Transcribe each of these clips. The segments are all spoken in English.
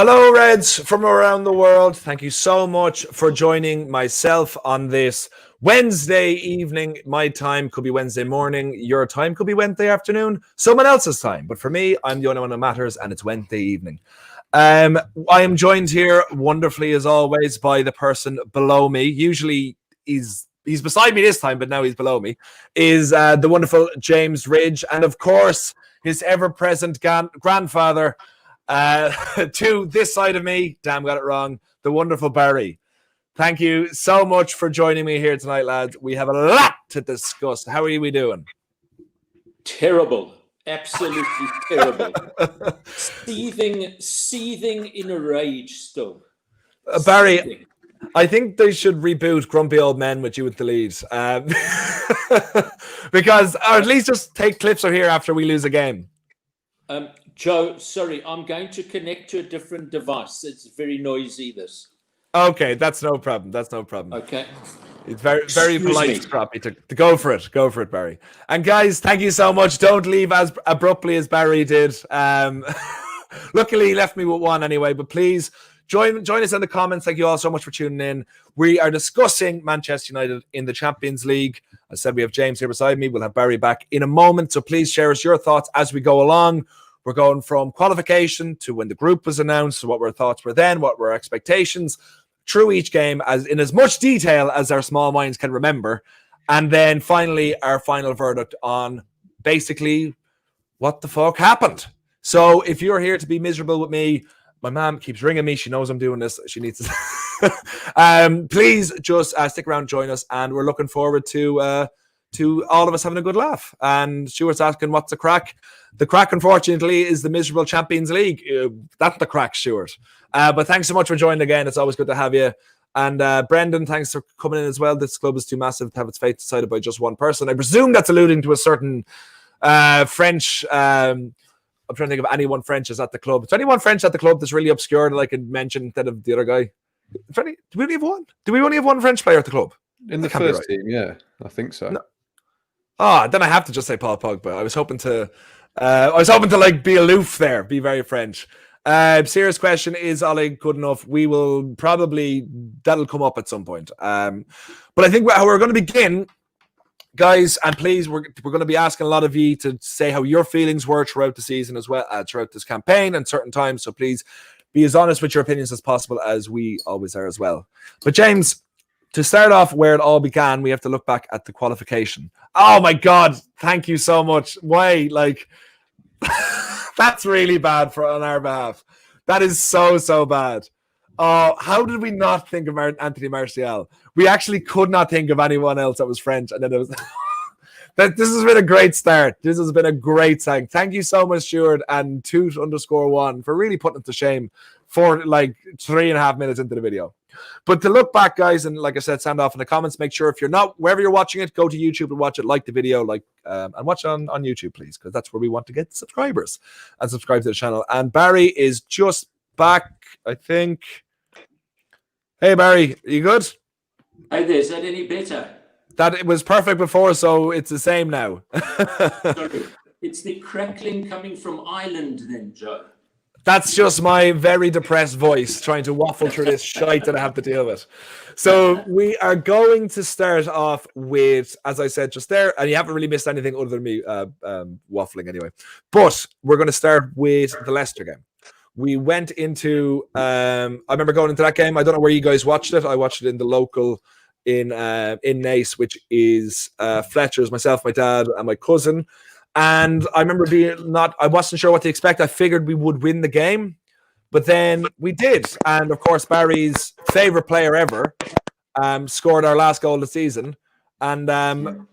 Hello, Reds from around the world. Thank you so much for joining myself on this Wednesday evening. My time could be Wednesday morning. Your time could be Wednesday afternoon. Someone else's time. But for me, I'm the only one that matters, and it's Wednesday evening. I am joined here wonderfully, as always, by the person below me. Usually he's beside me this time, but now he's below me, is the wonderful James Ridge. And, of course, his ever-present grandfather, to this side of me, damn, got it wrong, the wonderful Barry. Thank you so much for joining me here tonight, lads. We have a lot to discuss. How are we doing? Terrible. Absolutely terrible. Seething in a rage still. Barry, Seething. I think they should reboot Grumpy Old Men with you at the lead. Because, or at least just take clips of here after we lose a game. Joe, sorry, I'm going to connect to a different device. It's very noisy, this. Okay, that's no problem. Okay. It's very polite, Scrappy, to go for it. Go for it, Barry. And guys, thank you so much. Don't leave as abruptly as Barry did. Luckily, he left me with one anyway, but please join us in the comments. Thank you all so much for tuning in. We are discussing Manchester United in the Champions League. As I said, we have James here beside me. We'll have Barry back in a moment, so please share us your thoughts as we go along. We're going from qualification to when the group was announced, what our thoughts were then, what were our expectations through each game, in as much detail as our small minds can remember. And then finally, our final verdict on basically what the fuck happened. So if you're here to be miserable with me, my mom keeps ringing me. She knows I'm doing this. She needs to. Please just stick around, join us. And we're looking forward to all of us having a good laugh. And Stuart's asking, what's the crack? The crack, unfortunately, is the miserable Champions League. That's the crack, Stuart. But thanks so much for joining again. It's always good to have you. And Brendan, thanks for coming in as well. This club is too massive to have its fate decided by just one person. I presume that's alluding to a certain French. I'm trying to think of anyone French is at the club. Is there anyone French at the club that's really obscure that I could mention instead of the other guy? Do we only have one? Do we only have one French player at the club? In the first team, yeah, I think so. No. Then I have to just say Paul Pogba. I was hoping to like be aloof there, be very French. Serious question, is Ole good enough? We will probably, that'll come up at some point. But I think how we're going to begin, guys, and please, we're going to be asking a lot of you to say how your feelings were throughout the season as well, throughout this campaign and certain times. So please be as honest with your opinions as possible, as we always are as well. But James, to start off where it all began, we have to look back at the qualification. Oh my God, thank you so much. Why? Like, that's really bad on our behalf. That is so bad. How did we not think of Anthony Martial? We actually could not think of anyone else that was French. And then it was... This has been a great start. This has been a great thing. Thank you so much, Stuart and Toot_1 for really putting it to shame for like 3.5 minutes into the video. But to look back, guys, and like I said, sound off in the comments. Make sure if you're not, wherever you're watching it, go to YouTube and watch it, like the video, and watch it on YouTube, please, because that's where we want to get subscribers and subscribe to the channel. And Barry is just back, I think. Hey, Barry, are you good? Hey there, is that any better? That it was perfect before, so it's the same now. Sorry, it's the crackling coming from Ireland then, Joe. That's just my very depressed voice trying to waffle through this shite that I have to deal with. So we are going to start off with, as I said just there, and you haven't really missed anything other than me waffling anyway. But we're going to start with the Leicester game. We went into, I remember going into that game. I don't know where you guys watched it. I watched it in the local in Naas, which is Fletcher's, myself, my dad, and my cousin. And I remember I wasn't sure what to expect. I figured we would win the game, but then we did. And of course, Barry's favorite player ever scored our last goal of the season, and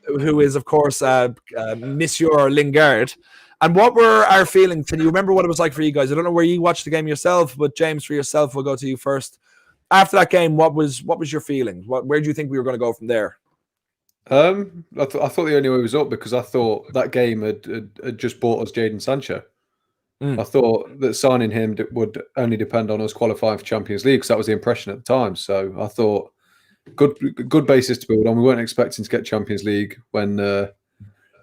who is, of course, Monsieur Lingard. And what were our feelings? Can you remember what it was like for you guys? I don't know where you watched the game yourself, but James, for yourself, we'll go to you first. After that game, what was your feeling? Where do you think we were going to go from there? I thought the only way was up, because I thought that game had just bought us Jadon Sancho. I thought that signing him would only depend on us qualifying for Champions League, because that was the impression at the time. So I thought good basis to build on. We weren't expecting to get Champions League when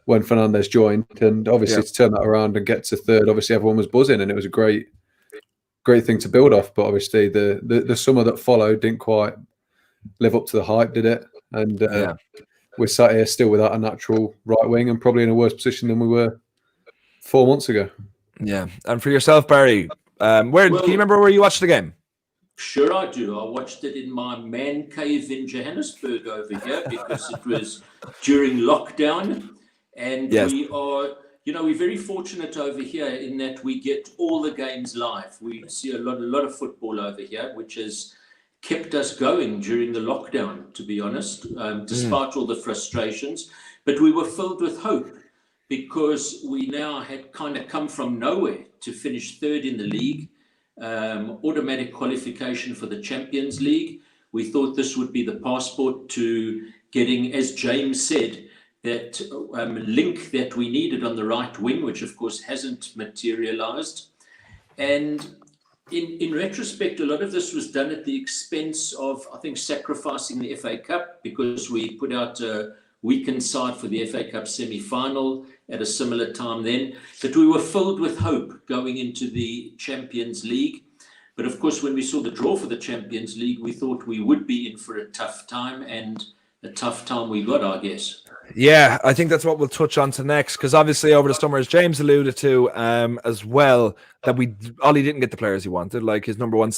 Fernandes joined, and obviously to turn that around and get to third, obviously everyone was buzzing, and it was a great great thing to build off. But obviously, the summer that followed didn't quite live up to the hype, did it? And we're sat here still without a natural right wing, and probably in a worse position than we were 4 months ago. Yeah, and for yourself, Barry, do you remember where you watched the game? Sure, I do. I watched it in my man cave in Johannesburg over here because it was during lockdown, and we are, we're very fortunate over here in that we get all the games live. We see a lot of football over here, which has kept us going during the lockdown, to be honest, despite all the frustrations. But we were filled with hope because we now had kind of come from nowhere to finish third in the league. Automatic qualification for the Champions League. We thought this would be the passport to getting, as James said, that link that we needed on the right wing, which of course hasn't materialized. And in retrospect, a lot of this was done at the expense of, I think, sacrificing the FA Cup, because we put out a weekend side for the FA Cup semi-final at a similar time then. But we were filled with hope going into the Champions League. But of course, when we saw the draw for the Champions League, we thought we would be in for a tough time, and a tough time we got, I guess. Yeah, I think that's what we'll touch on to next, because obviously over the summer, as James alluded to as well, that Ollie didn't get the players he wanted. Like, his number one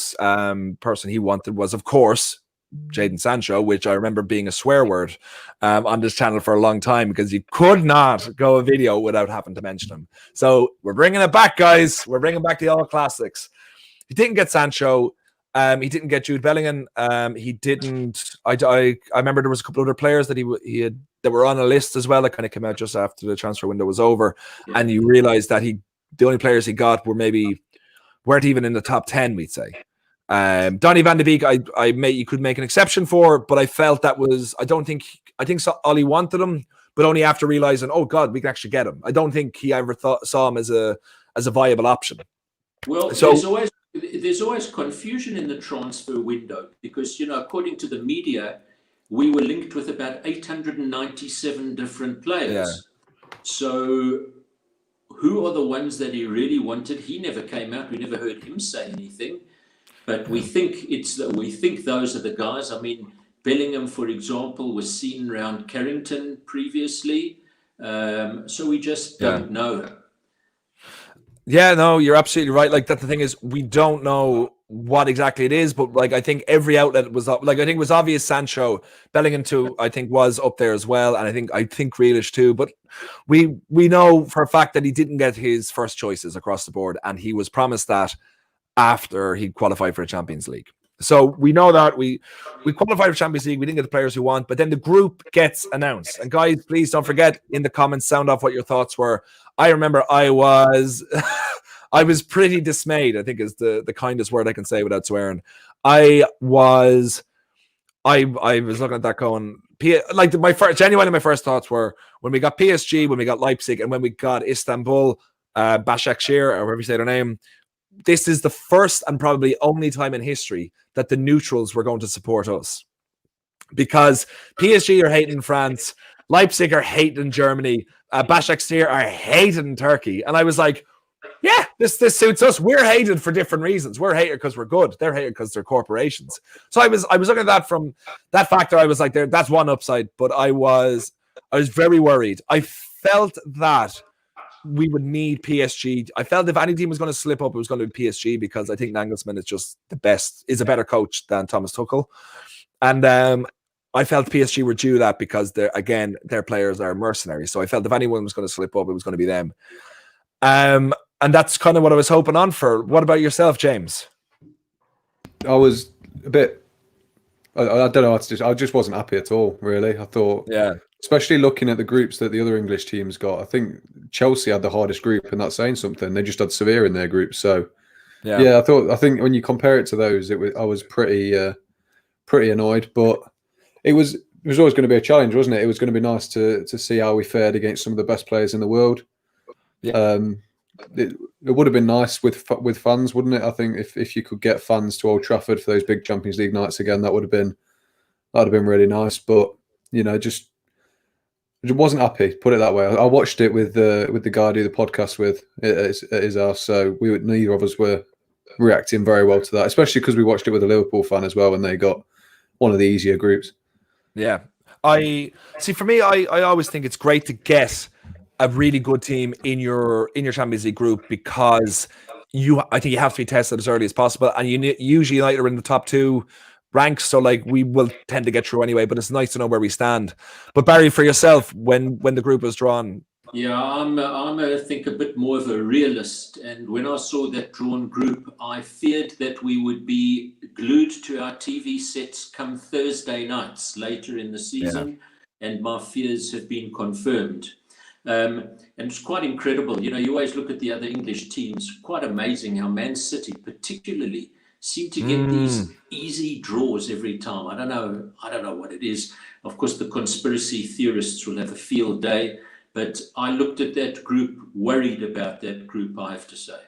person he wanted was, of course, Jadon Sancho, which I remember being a swear word on this channel for a long time, because you could not go a video without having to mention him. So we're bringing it back, guys. We're bringing back the all classics. He didn't get Sancho. He didn't get Jude Bellingham. He didn't. I remember there was a couple other players that he had that were on a list as well that kind of came out just after the transfer window was over, and you realize that the only players he got weren't even in the top 10, we'd say. Donny van de Beek, you could make an exception for, but I felt that was, I think Ollie wanted him, but only after realizing, oh God, we can actually get him. I don't think he ever saw him as a viable option. Well, there's always confusion in the transfer window because, according to the media, we were linked with about 897 different players. Yeah. So who are the ones that he really wanted? He never came out. We never heard him say anything. But we think those are the guys. I mean, Bellingham, for example, was seen around Carrington previously. So we just don't know. Yeah, no, you're absolutely right. Like, that the thing is, we don't know what exactly it is, but like, I think every outlet was up. Like, I think it was obvious Sancho, Bellingham too, I think was up there as well. And I think Grealish too, but we know for a fact that he didn't get his first choices across the board. And he was promised that after he qualified for the Champions League. So we know that we qualified for Champions League. We didn't get the players we want, but then the group gets announced. And guys, please don't forget in the comments, sound off what your thoughts were. I remember I was pretty dismayed, I think is the kindest word I can say without swearing. I was looking at that going, my first thoughts were when we got PSG, when we got Leipzig, and when we got Istanbul, Başakşehir, or whatever you say their name. This is the first and probably only time in history that the neutrals were going to support us, because PSG are hating France, Leipzig are hating Germany, Başakşehir are hating Turkey, and I was like, yeah, this suits us. We're hated for different reasons. We're hated because we're good. They're hated because they're corporations. So I was looking at that from that factor. I was like, that's one upside, but I was very worried. I felt that we would need PSG. I felt if any team was going to slip up, it was going to be PSG, because I think Nagelsmann is just is a better coach than Thomas Tuchel. And I felt PSG were due that because their players are mercenaries. So I felt if anyone was going to slip up, it was going to be them. And that's kind of what I was hoping on for. What about yourself, James? I was a bit, I don't know how to do. I just wasn't happy at all, really. I thought, especially looking at the groups that the other English teams got, I think Chelsea had the hardest group, and that's saying something. They just had Sevilla in their group. So, I think when you compare it to those, I was pretty annoyed. But it was always going to be a challenge, wasn't it? It was going to be nice to see how we fared against some of the best players in the world. Yeah. It would have been nice with fans, wouldn't it? I think if you could get fans to Old Trafford for those big Champions League nights again, that would have been really nice. But just wasn't happy. Put it that way. I watched it with the guy I do the podcast with at his house, so neither of us were reacting very well to that, especially because we watched it with a Liverpool fan as well, and they got one of the easier groups. Yeah. I see. For me, I always think it's great to get a really good team in your Champions League group, because I think you have to be tested as early as possible, and usually United are in the top 2 ranks, so like we will tend to get through anyway. But it's nice to know where we stand. But Barry, for yourself, when the group was drawn. Yeah, I think a bit more of a realist, and when I saw that drawn group, I feared that we would be glued to our TV sets come Thursday nights later in the season, and my fears have been confirmed. And it's quite incredible. You know, you always look at the other English teams. Quite amazing how Man City, particularly, seem to get these easy draws every time. I don't know what it is. Of course, the conspiracy theorists will have a field day. But I looked at that group, worried about that group, I have to say.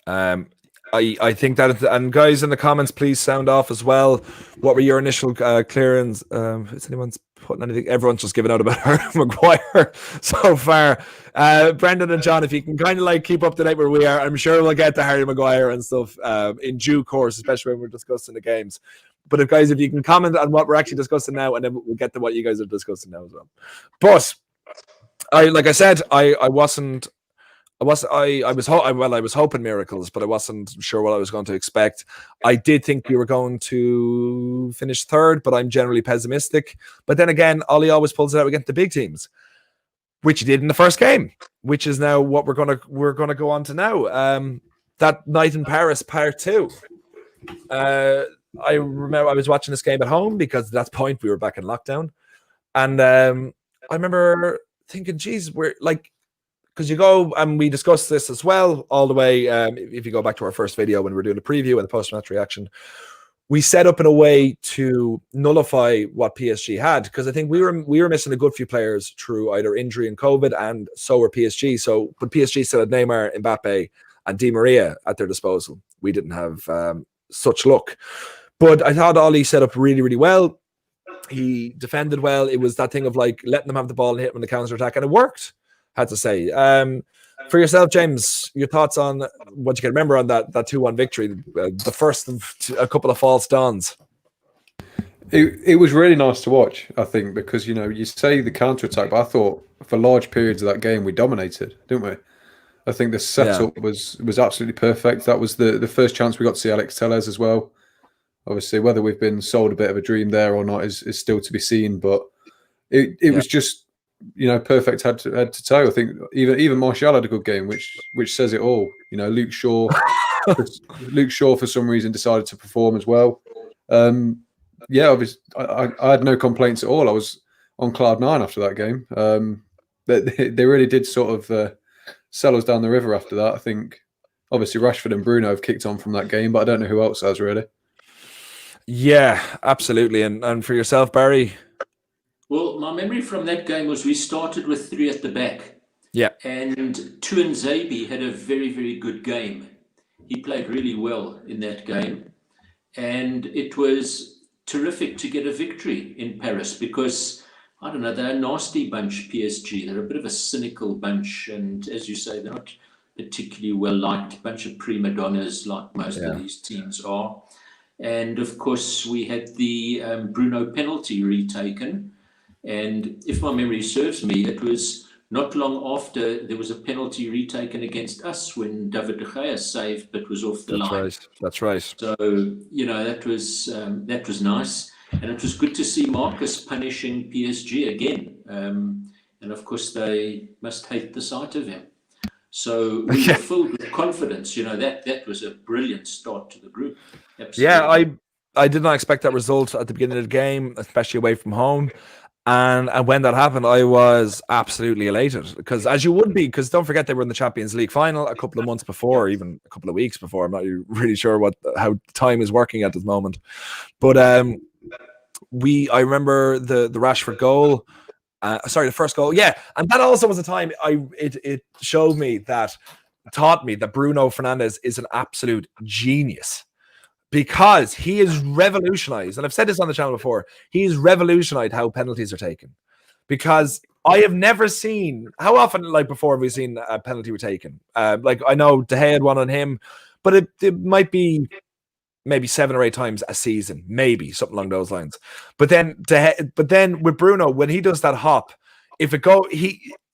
I think that, and guys in the comments, please sound off as well. What were your initial clearance? Is anyone's putting anything? Everyone's just giving out about Harry Maguire so far. Brendan and John, if you can kind of like keep up to date where we are, I'm sure we'll get to Harry Maguire and stuff in due course, especially when we're discussing the games. But if you can comment on what we're actually discussing now, and then we'll get to what you guys are discussing now as well. But I was hoping miracles, but I wasn't sure what I was going to expect. I did think we were going to finish 3rd, but I'm generally pessimistic. But then again, Ollie always pulls it out against the big teams, which he did in the first game, which is now what we're gonna go on to now. That night in Paris, part 2. I remember I was watching this game at home, because at that point we were back in lockdown, and I remember thinking, geez, we're like, because you go, and we discussed this as well all the way, if you go back to our first video when we were doing a preview and the post-match reaction, we set up in a way to nullify what PSG had, because I think we were missing a good few players through either injury and COVID, and so were PSG. So, but PSG still had Neymar, Mbappe, and Di Maria at their disposal. We didn't have such luck. But I thought Ollie set up really, really well. He defended well. It was that thing of like letting them have the ball and hit them in the counter attack, and it worked, I had to say. For yourself, James, your thoughts on what you can remember on that 2-1 victory, the first of a couple of false dawns. It was really nice to watch, I think, because, you know, you say the counter attack, but I thought for large periods of that game we dominated, didn't we? I think the setup was absolutely perfect. That was the first chance we got to see Alex Telles as well. Obviously, whether we've been sold a bit of a dream there or not is still to be seen. But it was just, you know, perfect head to toe. I think even Martial had a good game, which says it all. You know, Luke Shaw for some reason decided to perform as well. Obviously, I had no complaints at all. I was on cloud 9 after that game. They really did sort of sell us down the river after that. I think obviously Rashford and Bruno have kicked on from that game, but I don't know who else has really. Yeah, absolutely. And for yourself, Barry? Well, my memory from that game was we started with 3 at the back. Yeah. And Tuanzebe had a very, very good game. He played really well in that game. And it was terrific to get a victory in Paris because, I don't know, they're a nasty bunch, PSG. They're a bit of a cynical bunch. And as you say, they're not particularly well-liked, bunch of prima donnas like most of these teams are. And, of course, we had the Bruno penalty retaken. And if my memory serves me, it was not long after there was a penalty retaken against us when David De Gea saved but was off the line. That's right. So, you know, that was nice. And it was good to see Marcus punishing PSG again. And, of course, they must hate the sight of him. So we were filled with confidence. You know, that was a brilliant start to the group. Absolutely. Yeah, I did not expect that result at the beginning of the game, especially away from home. And when that happened, I was absolutely elated because, as you would be, because don't forget they were in the Champions League final a couple of months before, even a couple of weeks before. I'm not really sure how time is working at this moment, but I remember the Rashford goal. The first goal, and that also was a time it showed me taught me that Bruno Fernandes is an absolute genius. Because he is revolutionized, and I've said this on the channel before, he's revolutionized how penalties are taken. Because I have never seen, how often, like before, have we seen a penalty were taken? Like I know De Gea had one on him, but it might be maybe 7 or 8 times a season, maybe something along those lines. But then with Bruno, when he does that hop, if it go,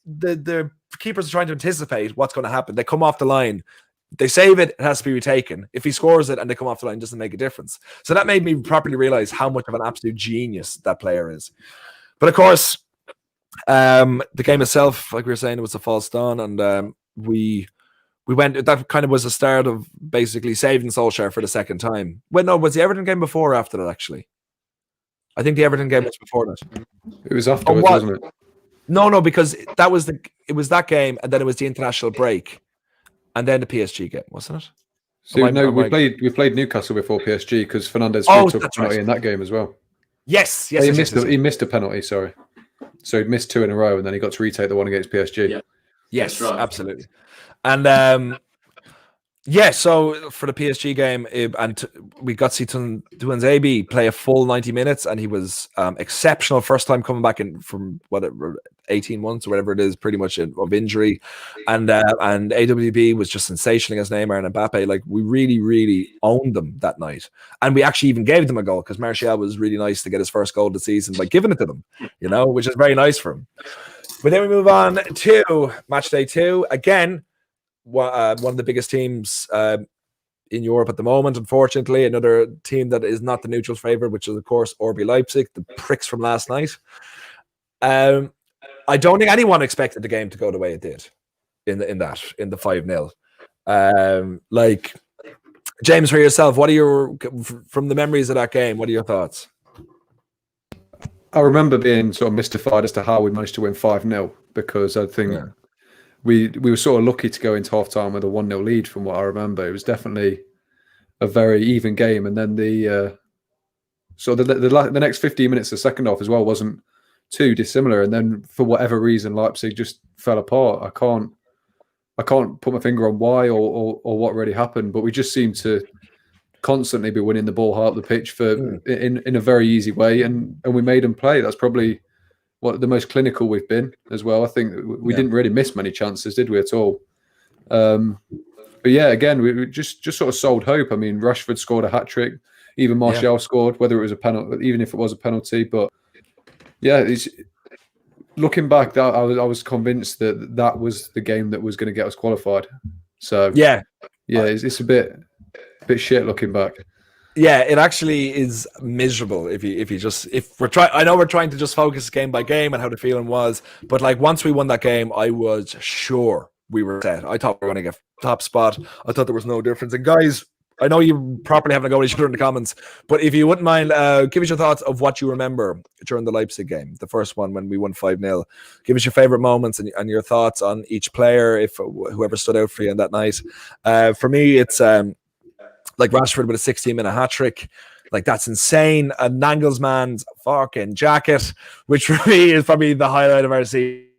the keepers are trying to anticipate what's going to happen. They come off the line, they save it, it has to be retaken. If he scores it and they come off the line, it doesn't make a difference. So that made me properly realize how much of an absolute genius that player is. But of course, the game itself, like we were saying, it was a false dawn, and we went. That kind of was the start of basically saving Solskjaer for the second time. Well, no, was the Everton game before or after that? Actually, I think the Everton game was before that. It was afterwards, wasn't it? No, because it was that game, and then it was the international break, and then the PSG game, wasn't it? So we played Newcastle before PSG because Fernandes took a penalty in that game as well. Yes. He missed a penalty. Sorry, so he missed 2 in a row, and then he got to retake the one against PSG. Yeah. Yes, right. Absolutely. And so for the PSG game, we got to see Tuanzebe play a full 90 minutes, and he was exceptional. First time coming back in from 18 months or whatever it is, pretty much of injury, and AWB was just sensational against Neymar and Mbappe. Like, we really, really owned them that night, and we actually even gave them a goal because Martial was really nice to get his first goal of the season by giving it to them, which is very nice for him. But then we move on to match day 2 again. One of the biggest teams in Europe at the moment, unfortunately. Another team that is not the neutral favorite, which is, of course, RB Leipzig, the pricks from last night. I don't think anyone expected the game to go the way it did in the 5-0. Like, James, for yourself, from the memories of that game, what are your thoughts? I remember being sort of mystified as to how we managed to win 5-0 because I think we were sort of lucky to go into half-time with a 1-0 lead from what I remember. It was definitely a very even game. And then the next 15 minutes of the second half as well wasn't too dissimilar. And then for whatever reason, Leipzig just fell apart. I can't put my finger on why or what really happened, but we just seemed to constantly be winning the ball high up the pitch in a very easy way. And we made them play. That's probably what the most clinical we've been as well. I think we didn't really miss many chances, did we, at all? But yeah, again, we just sort of sold hope. I mean, Rashford scored a hat-trick. Even Martial scored, whether it was a penalty, even if it was a penalty. But yeah, looking back, I was convinced that was the game that was going to get us qualified. So it's a bit shit looking back. Yeah, it actually is miserable if we're trying. I know we're trying to just focus game by game and how the feeling was, but like once we won that game, I was sure we were set. I thought we were going to get top spot. I thought there was no difference. And guys, I know you properly having a go at each other in the comments, but if you wouldn't mind, give us your thoughts of what you remember during the Leipzig game, the first one when we won 5-0. Give us your favorite moments and your thoughts on each player, if whoever stood out for you on that night. For me, it's like Rashford with a 16-minute hat-trick. Like, that's insane. And Nagelsmann's fucking jacket, which for me is probably the highlight of our season.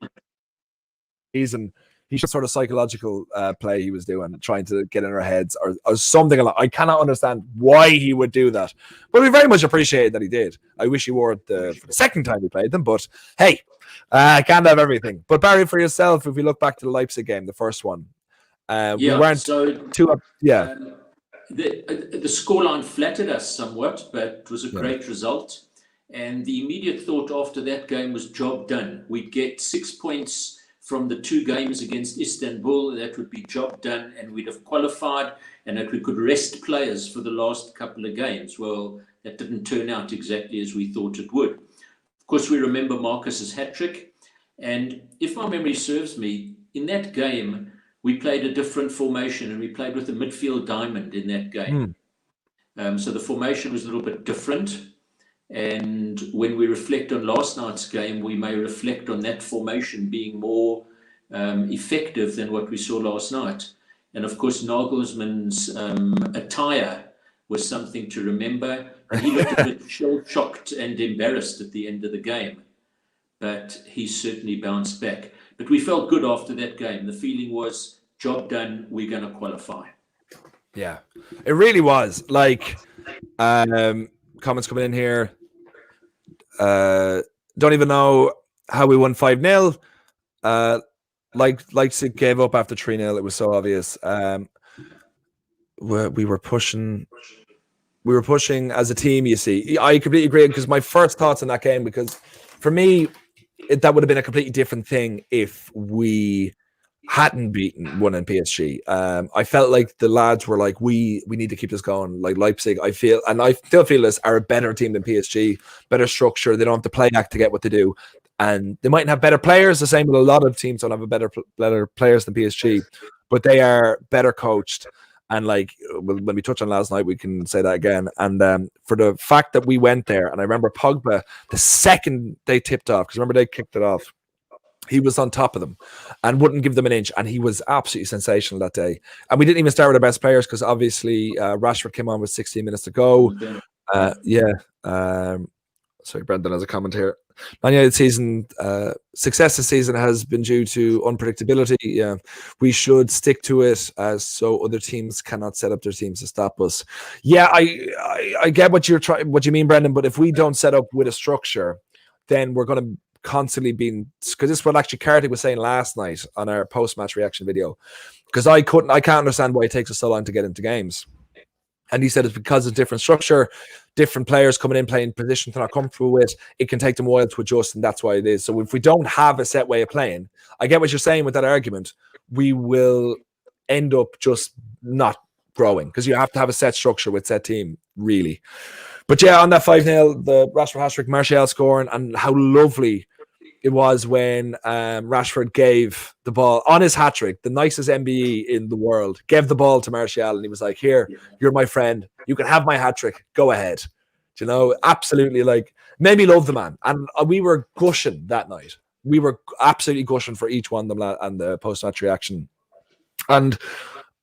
He should sort of psychological play he was doing, trying to get in our heads or something. I cannot understand why he would do that. But we very much appreciate that he did. I wish he wore it for the second time we played them. But hey, can't have everything. But Barry, for yourself, if we look back to the Leipzig game, the first one, we weren't too up. Yeah. The scoreline flattered us somewhat, but it was a great result. And the immediate thought after that game was job done. We'd get 6 points from the 2 games against Istanbul. That would be job done, and we'd have qualified, and that we could rest players for the last couple of games. Well, that didn't turn out exactly as we thought it would. Of course, we remember Marcus's hat-trick. And if my memory serves me, in that game, we played a different formation, and we played with a midfield diamond in that game. So the formation was a little bit different. And when we reflect on last night's game, we may reflect on that formation being more effective than what we saw last night. And of course, Nagelsmann's attire was something to remember. He looked a bit shell-shocked and embarrassed at the end of the game, but he certainly bounced back. But we felt good after that game. The feeling was, job done, we're going to qualify. Yeah, it really was. Like, comments coming in here. Don't even know how we won 5-0. Leipzig gave up after 3-0. It was so obvious. we were pushing as a team. You see, I completely agree, because my first thoughts on that game, because for me, that would have been a completely different thing if we hadn't won in PSG. I felt like the lads were like, we need to keep this going. Like Leipzig, I still feel this, are a better team than PSG, better structure. They don't have to play act to get what they do, and they might have better players. The same with a lot of teams don't have a better players than PSG, but they are better coached. And like when we touch on last night, we can say that again. And for the fact that we went there, and I remember Pogba, the second they tipped off, because remember they kicked it off, he was on top of them and wouldn't give them an inch. And he was absolutely sensational that day. And we didn't even start with our best players, because obviously Rashford came on with 16 minutes to go. Sorry, Brendan has a comment here. Man United season success this season has been due to unpredictability. Yeah, we should stick to it, so other teams cannot set up their teams to stop us. Yeah, I get what you mean, Brendan. But if we don't set up with a structure, then we're going to constantly be, because this is what actually Carty was saying last night on our post-match reaction video. Because I can't understand why it takes us so long to get into games. And he said it's because of different structure, different players coming in playing positions they're not comfortable with. It can take them a while to adjust, and that's why it is. So if we don't have a set way of playing, I get what you're saying with that argument, we will end up just not growing, because you have to have a set structure with set team, really. But yeah, on that 5-0, the Rashford hat-trick, Martial scoring, and how lovely it was when Rashford gave the ball on his hat-trick, the nicest MBE in the world, gave the ball to Martial, and he was like, here, you're my friend. You can have my hat-trick. Go ahead. Do you know, absolutely, like, made me love the man. And we were gushing that night. We were absolutely gushing for each one of them and the post-match reaction. And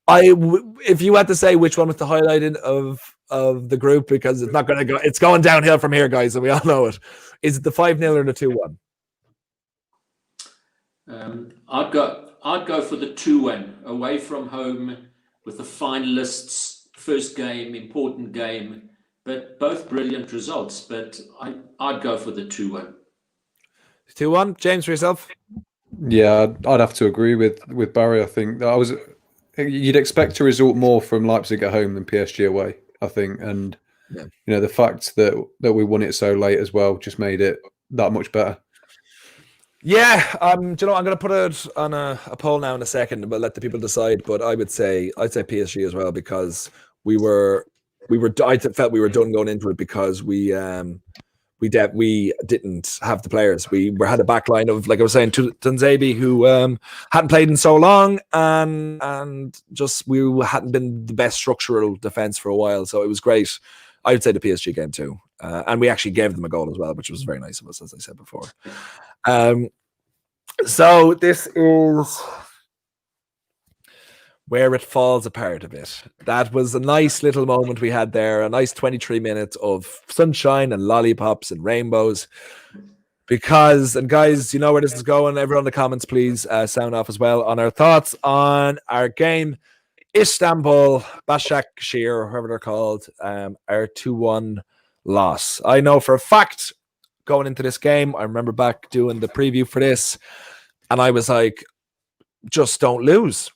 if you had to say which one was the highlight of the group, because it's not going to go, it's going downhill from here, guys, and we all know it. Is it the 5-0 or the 2-1? I'd go for the 2-1 away from home with the finalists. First game, important game, but both brilliant results. But I'd go for the 2-1. 2-1, James, for yourself? Yeah, I'd have to agree with Barry. I think you'd expect a result more from Leipzig at home than PSG away, I think, and the fact that we won it so late as well just made it that much better. Yeah, do you know, I'm going to put it on a poll now in a second, but let the people decide. But I'd say PSG as well, because I felt we were done going into it, because we didn't have the players. We had a back line of, like I was saying, Tunzebi, who hadn't played in so long, and just we hadn't been the best structural defense for a while. So it was great. I would say the PSG game too, and we actually gave them a goal as well, which was very nice of us, as I said before. So this is where it falls apart a bit. That was a nice little moment we had there, a nice 23 minutes of sunshine and lollipops and rainbows. Because, and guys, you know where this is going. Everyone in the comments, please sound off as well on our thoughts on our game. Istanbul, Başakşehir, or whoever they're called, our 2-1 loss. I know for a fact, going into this game, I remember back doing the preview for this, and I was like, just don't lose.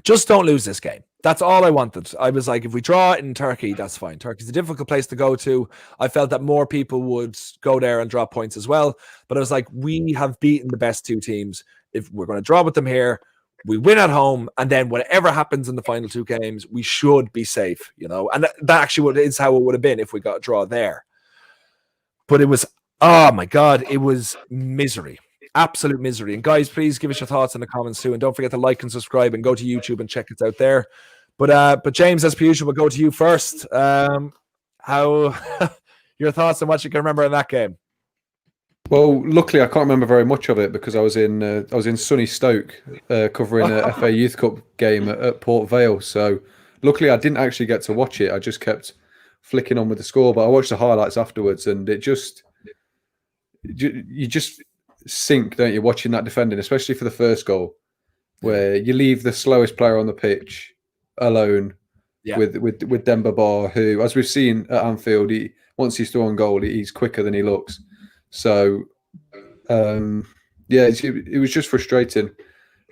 Just don't lose this game. That's all I wanted. I was like, if we draw in Turkey, that's fine. Turkey's a difficult place to go to. I felt that more people would go there and drop points as well. But I was like, we have beaten the best two teams. If we're going to draw with them here, we win at home, and then whatever happens in the final two games, we should be safe, you know. And that actually is how it would have been if we got a draw there. But it was, oh my God, it was misery. Absolute misery. And guys, please give us your thoughts in the comments too. And don't forget to like and subscribe and go to YouTube and check it out there. But James, as per usual, we'll go to you first. How your thoughts on what you can remember in that game? Well, luckily I can't remember very much of it, because I was in sunny Stoke covering a FA Youth Cup game at Port Vale. So luckily I didn't actually get to watch it. I just kept flicking on with the score, but I watched the highlights afterwards, and you just sink, don't you, watching that defending, especially for the first goal, where you leave the slowest player on the pitch alone with Demba Ba, who, as we've seen at Anfield, once he's through on goal, he's quicker than he looks. So it was just frustrating.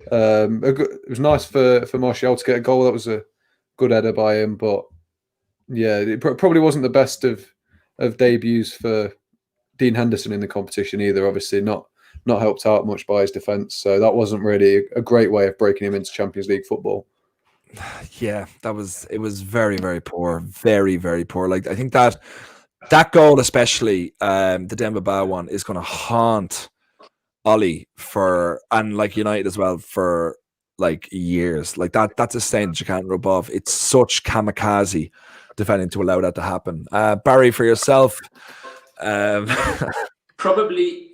It was nice for Martial to get a goal. That was a good header by him, but yeah, it probably wasn't the best of debuts for Dean Henderson in the competition either. Obviously, not helped out much by his defence, so that wasn't really a great way of breaking him into Champions League football. Yeah, it was very, very poor, very, very poor. Like, I think that goal, especially the Demba Ba one, is going to haunt Ollie and like United as well for like years. Like that's a stain that you can't rub off. It's such kamikaze defending to allow that to happen. Barry, for yourself, probably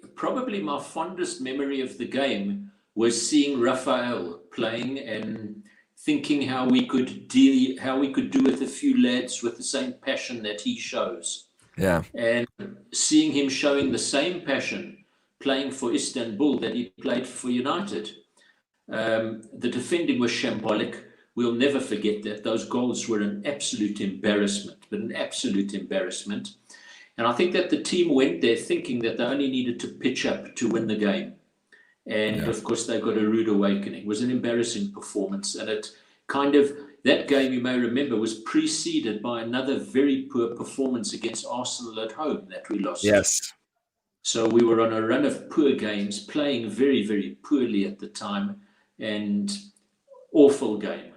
my fondest memory of the game was seeing Raphael playing and thinking how we could do with a few lads with the same passion that he shows. Yeah. And seeing him showing the same passion playing for Istanbul that he played for United. The defending was shambolic. We'll never forget that. Those goals were an absolute embarrassment. And I think that the team went there thinking that they only needed to pitch up to win the game. And of course, they got a rude awakening. It was an embarrassing performance. And that game, you may remember, was preceded by another very poor performance against Arsenal at home that we lost. Yes. So we were on a run of poor games, playing very, very poorly at the time, and awful game.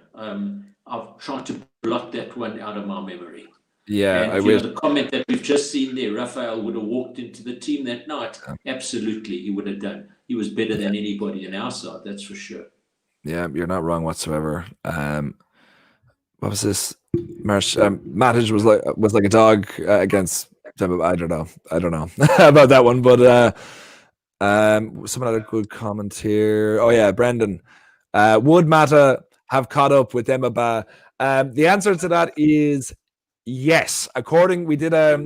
I've tried to blot that one out of my memory. Yeah, and, I wish. The comment that we've just seen there, Raphael would have walked into the team that night. Absolutely, he would have done. He was better than anybody on our side, that's for sure. Yeah, you're not wrong whatsoever. What was this? Matic was like a dog against. I don't know about that one, but some other good comment here. Oh yeah, Brendan. Would Mata have caught up with Demba Ba? The answer to that is yes. We did a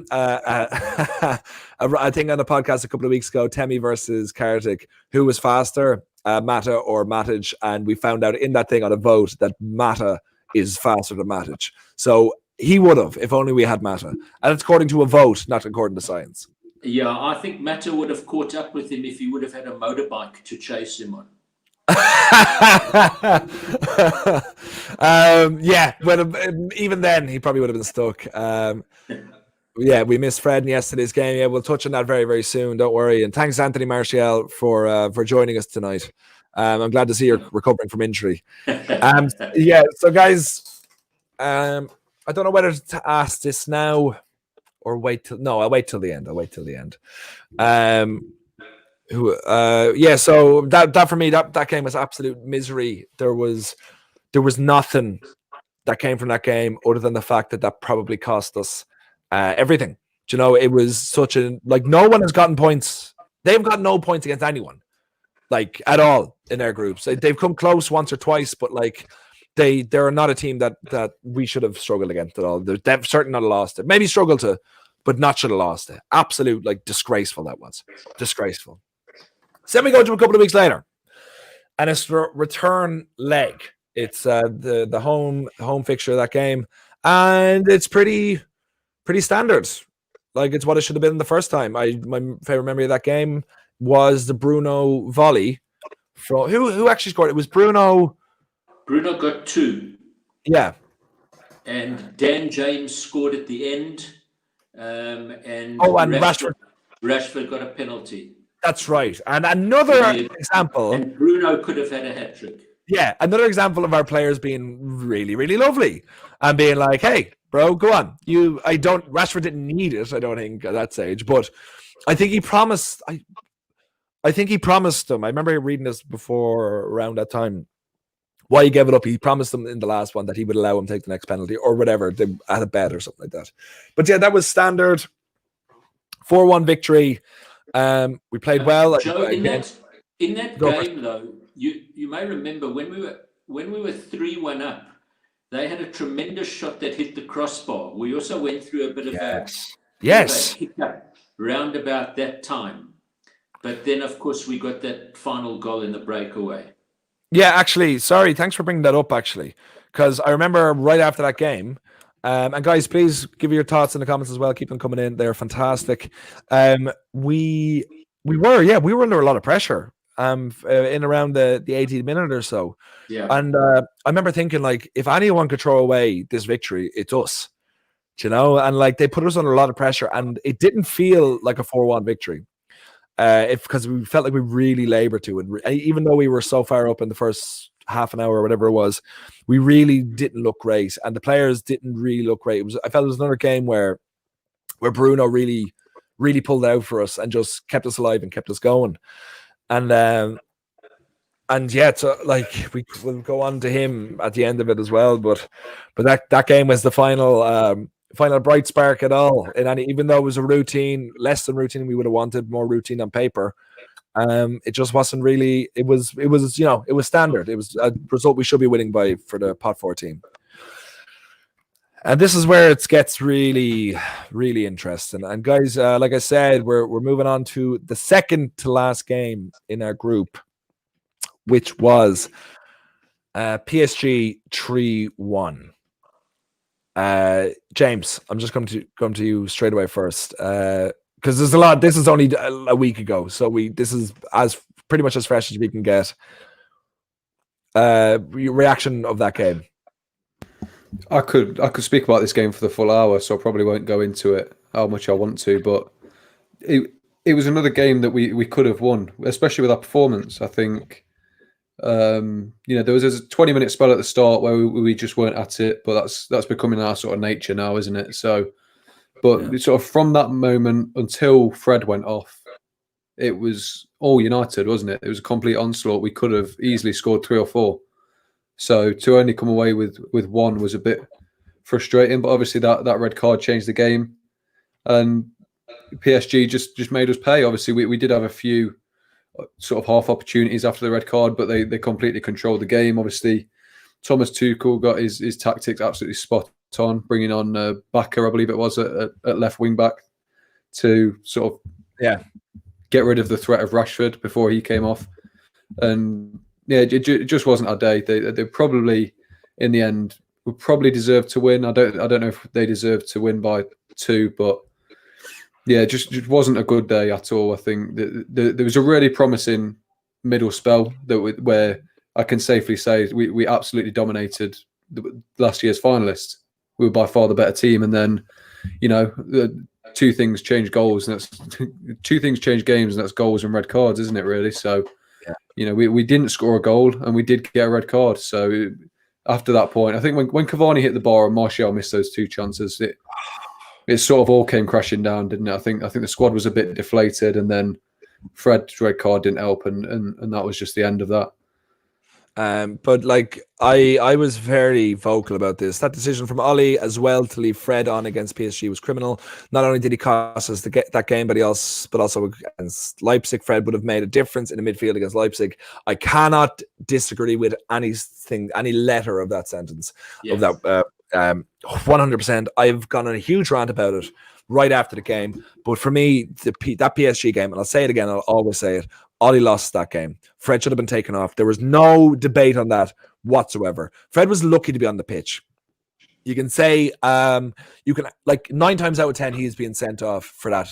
thing on the podcast a couple of weeks ago, Temi versus Kartik, who was faster, Mata or Matic, and we found out in that thing on a vote that Mata is faster than Matic. So he would have, if only we had Mata. And it's according to a vote, not according to science. Yeah, I think Mata would have caught up with him if he would have had a motorbike to chase him on. Yeah, but even then, he probably would have been stuck. Yeah, we missed Fred in yesterday's game. Yeah, we'll touch on that very, very soon. Don't worry. And thanks, Anthony Martial, for joining us tonight. I'm glad to see you're recovering from injury. Yeah, so guys, I don't know whether to ask this now or I'll wait till the end. Yeah, so that for me, that game was absolute misery. There was nothing that came from that game other than the fact that probably cost us everything. Do you know, it was such no one has gotten points. They've got no points against anyone, like at all in their groups. They've come close once or twice, but like they're not a team that we should have struggled against at all. They've certainly not lost it. Maybe struggled to, but not should have lost it. Absolute, disgraceful that was. Disgraceful. So then we go to a couple of weeks later, and it's return leg. It's the home fixture of that game, and it's pretty standard. Like, it's what it should have been the first time. My favorite memory of that game was the Bruno volley from who actually scored. It was Bruno. Bruno got 2. Yeah. And Dan James scored at the end. And Rashford got a penalty. That's right. And another example. And Bruno could have had a hat-trick. Yeah, another example of our players being really, really lovely and being like, hey, bro, go on. Rashford didn't need it, I don't think, at that stage. But I think he promised. I think he promised them. I remember reading this before around that time. Why he gave it up, he promised them in the last one that he would allow him to take the next penalty or whatever. They had a bet or something like that. But yeah, that was standard. 4-1 victory. We played well. Joe, in that game, though, you may remember when we were 3-1 up, they had a tremendous shot that hit the crossbar. We also went through a bit of a hiccup round about that time. But then, of course, we got that final goal in the breakaway. Yeah, actually, sorry. Thanks for bringing that up, actually, because I remember right after that game, and guys, please give your thoughts in the comments as well. Keep them coming in. They're fantastic. We were under a lot of pressure. in around the 80th minute or so. Yeah. And I remember thinking, like, if anyone could throw away this victory, it's us. You know, and like they put us under a lot of pressure, and it didn't feel like a 4-1 victory. Because we felt like we really labored to it, even though we were so far up in the first half an hour or whatever it was, we really didn't look great, and the players didn't really look great. I felt it was another game where Bruno really pulled out for us and just kept us alive and kept us going. And yeah, so like we'll go on to him at the end of it as well. But that game was the final bright spark at all. And even though it was a routine, less than routine, we would have wanted more routine on paper. It just wasn't really. It was it was standard. It was a result we should be winning by for the pot 4 team. And this is where it gets really, really interesting. And guys, like I said, we're moving on to the second to last game in our group, which was PSG 3-1. James, I'm just going to come to you straight away first, because there's a lot. This is only a week ago, so this is as pretty much as fresh as we can get. Your reaction of that game? I could speak about this game for the full hour, so I probably won't go into it how much I want to, but it was another game that we could have won, especially with our performance. I think there was a 20-minute spell at the start where we just weren't at it, but that's becoming our sort of nature now, isn't it? So, but sort of from that moment until Fred went off, it was all United, wasn't it? It was a complete onslaught. We could have easily scored 3 or 4. So to only come away with one was a bit frustrating, but obviously that red card changed the game, and PSG just made us pay. Obviously, we did have a few sort of half opportunities after the red card, but they completely controlled the game. Obviously, Thomas Tuchel got his tactics absolutely spot on, bringing on Bakker, I believe it was, at left wing back to sort of get rid of the threat of Rashford before he came off. And yeah, it just wasn't our day. They probably, in the end, would probably deserve to win. I don't know if they deserved to win by 2, but yeah, just wasn't a good day at all. I think there was a really promising middle spell where I can safely say we absolutely dominated last year's finalists. We were by far the better team, and then two things change goals, and that's two things change games, and that's goals and red cards, isn't it? Really, so. We didn't score a goal and we did get a red card. So after that point, I think when Cavani hit the bar and Martial missed those 2 chances, it sort of all came crashing down, didn't it? I think the squad was a bit deflated, and then Fred's red card didn't help, and that was just the end of that. But like I was very vocal about this. That decision from Ollie as well to leave Fred on against PSG was criminal. Not only did he cost us that game, but also against Leipzig, Fred would have made a difference in the midfield against Leipzig. I cannot disagree with any letter of that sentence. Yes. Of that 100%. I've gone on a huge rant about it right after the game. But for me, that PSG game, and I'll say it again, I'll always say it, Ollie lost that game. Fred should have been taken off. There was no debate on that whatsoever. Fred was lucky to be on the pitch. You can say, like 9 times out of 10, he's being sent off for that.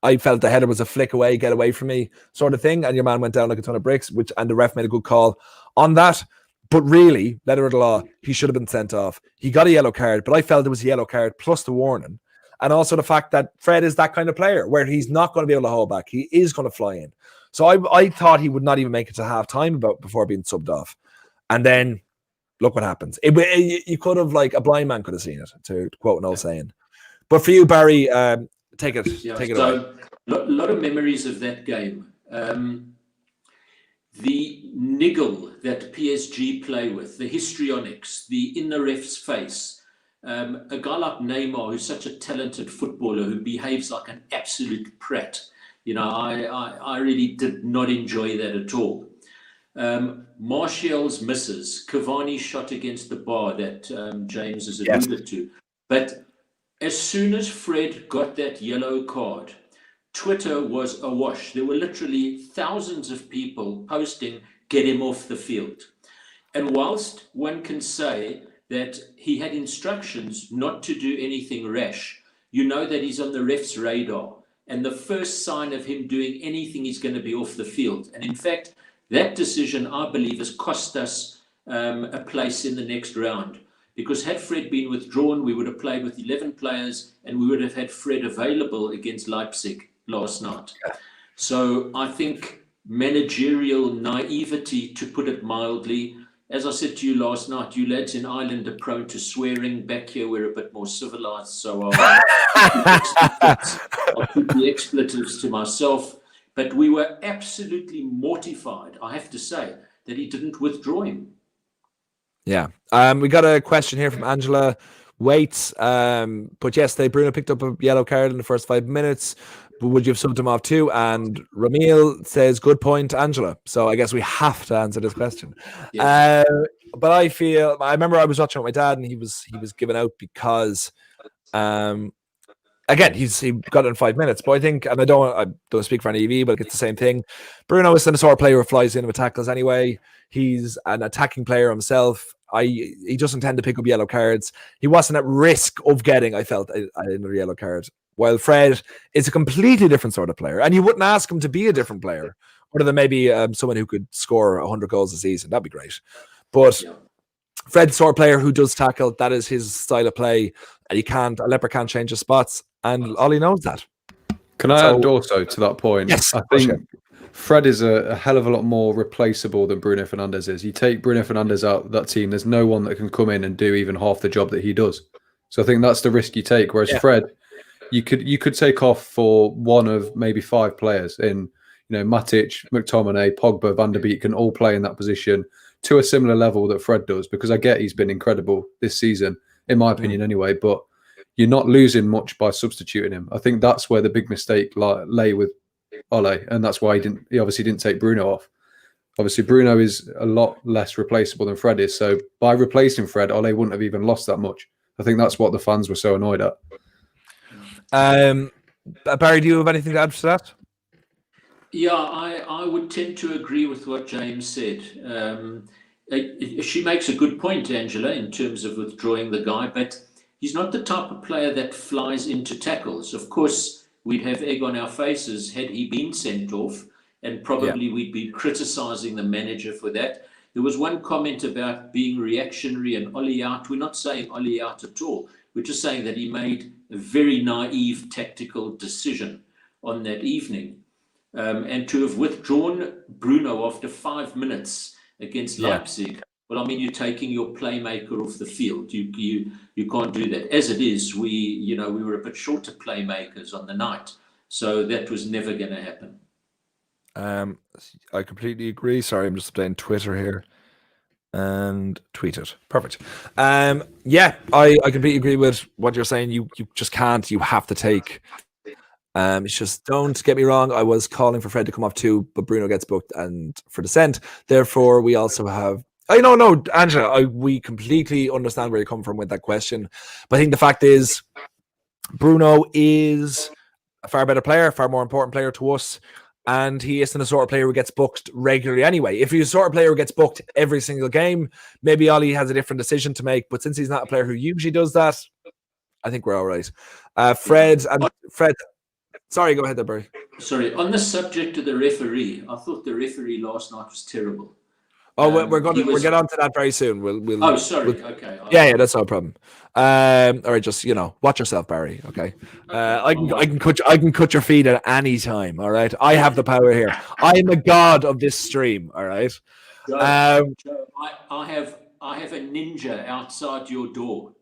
I felt the header was a flick away, get away from me sort of thing, and your man went down like a ton of bricks, and the ref made a good call on that. But really, letter of the law, he should have been sent off. He got a yellow card, but I felt it was a yellow card plus the warning. And also the fact that Fred is that kind of player where he's not going to be able to hold back. He is going to fly in. So I thought he would not even make it to half time before being subbed off. And then look what happens. You could have, like, a blind man could have seen it, to quote an old saying. But for you, Barry, take it. Yeah, take it so away. A lot of memories of that game. The niggle that PSG play with, the histrionics, the in the ref's face. A guy like Neymar, who's such a talented footballer, who behaves like an absolute prat. I really did not enjoy that at all. Martial's misses, Cavani's shot against the bar that James has alluded to. But as soon as Fred got that yellow card, Twitter was awash. There were literally thousands of people posting, "Get him off the field." And whilst one can say that he had instructions not to do anything rash, you know that he's on the ref's radar. and the first sign of him doing anything is going to be off the field. And in fact, that decision, I believe, has cost us a place in the next round. Because had Fred been withdrawn, we would have played with 11 players and we would have had Fred available against Leipzig last night. So I think managerial naivety, to put it mildly. As I said to you last night, you lads in Ireland are prone to swearing. Back here, we're a bit more civilized. So I'll keep the expletives to myself. But we were absolutely mortified, I have to say, that he didn't withdraw him. Yeah. We got a question here from Angela Waits. But yesterday, Bruno picked up a yellow card in the first 5 minutes. Would you have subbed him off too? And Ramil says, good point, Angela. So I guess we have to answer this question. Yeah. But I remember I was watching with my dad and he was given out because, again, he got it in 5 minutes. But I think, and I don't speak for any EV, but it's the same thing. Bruno is the sort of player who flies in with tackles anyway. He's an attacking player himself. He doesn't tend to pick up yellow cards. He wasn't at risk of getting, I felt, a yellow card. While Fred is a completely different sort of player. And you wouldn't ask him to be a different player, other than maybe someone who could score 100 goals a season. That'd be great. But Fred's sort of player who does tackle, that is his style of play. And a leper can't change his spots. And Ollie knows that. Can I add also to that point? Yes, I think Fred is a hell of a lot more replaceable than Bruno Fernandes is. You take Bruno Fernandes out of that team, there's no one that can come in and do even half the job that he does. So I think that's the risk you take. Whereas Fred, you could take off for one of maybe 5 players in, Matic, McTominay, Pogba, Van der Beek can all play in that position to a similar level that Fred does, because I get he's been incredible this season, in my opinion anyway, but you're not losing much by substituting him. I think that's where the big mistake lay with Ole, and that's why he obviously didn't take Bruno off. Obviously, Bruno is a lot less replaceable than Fred is, so by replacing Fred, Ole wouldn't have even lost that much. I think that's what the fans were so annoyed at. Barry, do you have anything to add to that? Yeah, I would tend to agree with what James said. She makes a good point, Angela, in terms of withdrawing the guy, but he's not the type of player that flies into tackles. Of course, we'd have egg on our faces had he been sent off, and probably we'd be criticising the manager for that. There was one comment about being reactionary and Ollie out. We're not saying Ollie out at all. We're just saying that he made a very naive tactical decision on that evening. And to have withdrawn Bruno after 5 minutes against Leipzig, well, I mean, you're taking your playmaker off the field. You can't do that. As it is, we were a bit short of playmakers on the night, so that was never going to happen. I completely agree. Sorry, I'm just updating Twitter here. And tweet it. Perfect. I completely agree with what you're saying. You just can't. You have to take. It's just, don't get me wrong. I was calling for Fred to come off too, but Bruno gets booked and for dissent. Therefore, we also have. No, Angela. We completely understand where you come from with that question. But I think the fact is, Bruno is a far better player, far more important player to us. And he isn't the sort of player who gets booked regularly anyway. If he's a sort of player who gets booked every single game, maybe Ollie has a different decision to make. But since he's not a player who usually does that, I think we're all right. Fred. Sorry, go ahead there, Barry. Sorry. On the subject of the referee, I thought the referee last night was terrible. We'll get on to that very soon. Okay. Yeah, that's no problem. All right, just watch yourself, Barry. Okay. I can cut your feed at any time. All right. I have the power here. I am the god of this stream. All right. Joe, I have a ninja outside your door.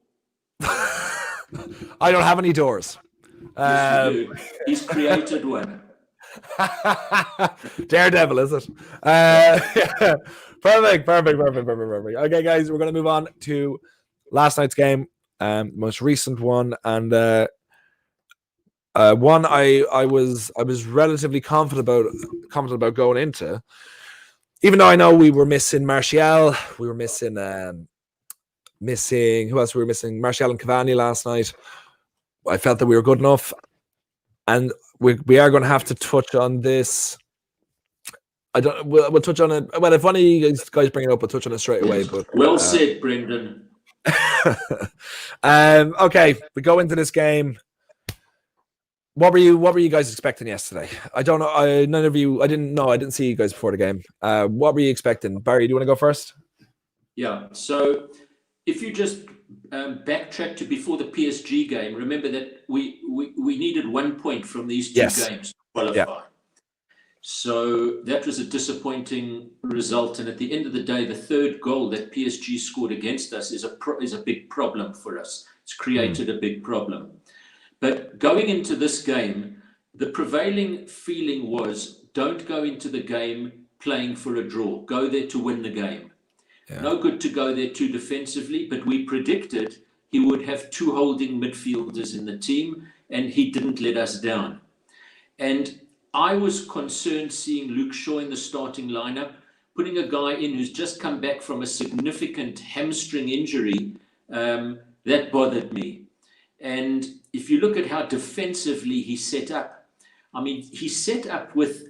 I don't have any doors. Yes, you do. He's created one. Daredevil, is it? Perfect. Okay, guys, we're going to move on to last night's game, most recent one, and one I was relatively confident about going into, even though I know we were missing Martial, we were missing who else? We were missing Martial and Cavani last night. I felt that we were good enough, and we are going to have to touch on this. We'll touch on it. Well, if one of you guys bring it up, we'll touch on it straight away. But well said, Brendan. Okay, we go into this game. What were you guys expecting yesterday? I don't know. I didn't see you guys before the game. What were you expecting? Barry, do you want to go first? Yeah. So if you just backtrack to before the PSG game, remember that we needed 1 point from these two games to qualify. Yeah. So that was a disappointing result. And at the end of the day, the third goal that PSG scored against us is a big problem for us. It's created a big problem. But going into this game, the prevailing feeling was, don't go into the game playing for a draw. Go there to win the game. Yeah. No good to go there too defensively, but we predicted he would have two holding midfielders in the team, and he didn't let us down. And I was concerned seeing Luke Shaw in the starting lineup, putting a guy in who's just come back from a significant hamstring injury. That bothered me. And if you look at how defensively he set up, I mean, he set up with,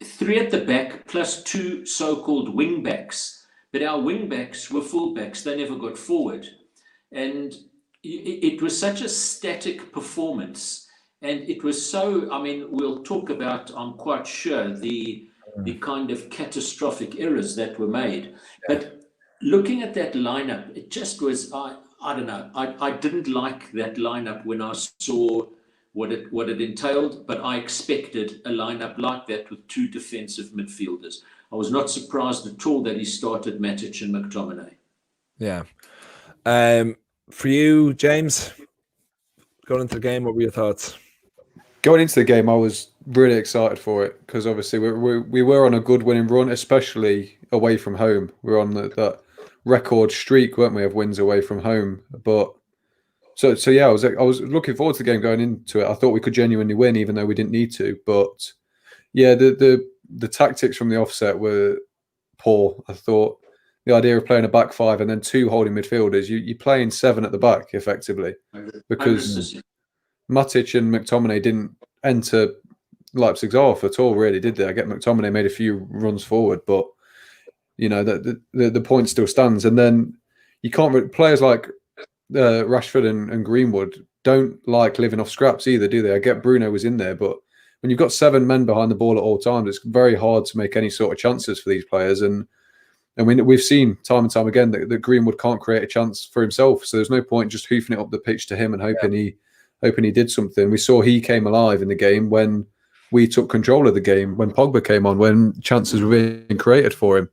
three at the back plus two so-called wing backs. But our wing backs were full backs. They never got forward. And it was such a static performance. And it was so, we'll talk about, I'm quite sure, the kind of catastrophic errors that were made. But looking at that lineup, it just was, I don't know. I didn't like that lineup when I saw what it entailed, but I expected a lineup like that with two defensive midfielders. I was not surprised at all that he started Matic and McTominay. Yeah. For you, James, going into the game, what were your thoughts? Going into the game, I was really excited for it because obviously we were on a good winning run, especially away from home. We were on that record streak, weren't we, of wins away from home? But so yeah, I was looking forward to the game going into it. I thought we could genuinely win, even though we didn't need to. But yeah, the tactics from the offset were poor. I thought the idea of playing a back five and then two holding midfielders, you're playing seven at the back effectively, because Matic and McTominay didn't enter Leipzig's half at all, really, did they? I get McTominay made a few runs forward, but you know the point still stands. And then you can't players like Rashford and Greenwood don't like living off scraps either, do they? I get Bruno was in there, but when you've got seven men behind the ball at all times, it's very hard to make any sort of chances for these players. And we've seen time and time again that Greenwood can't create a chance for himself. So there's no point just hoofing it up the pitch to him and hoping he did something. We saw he came alive in the game when we took control of the game, when Pogba came on, when chances were being created for him.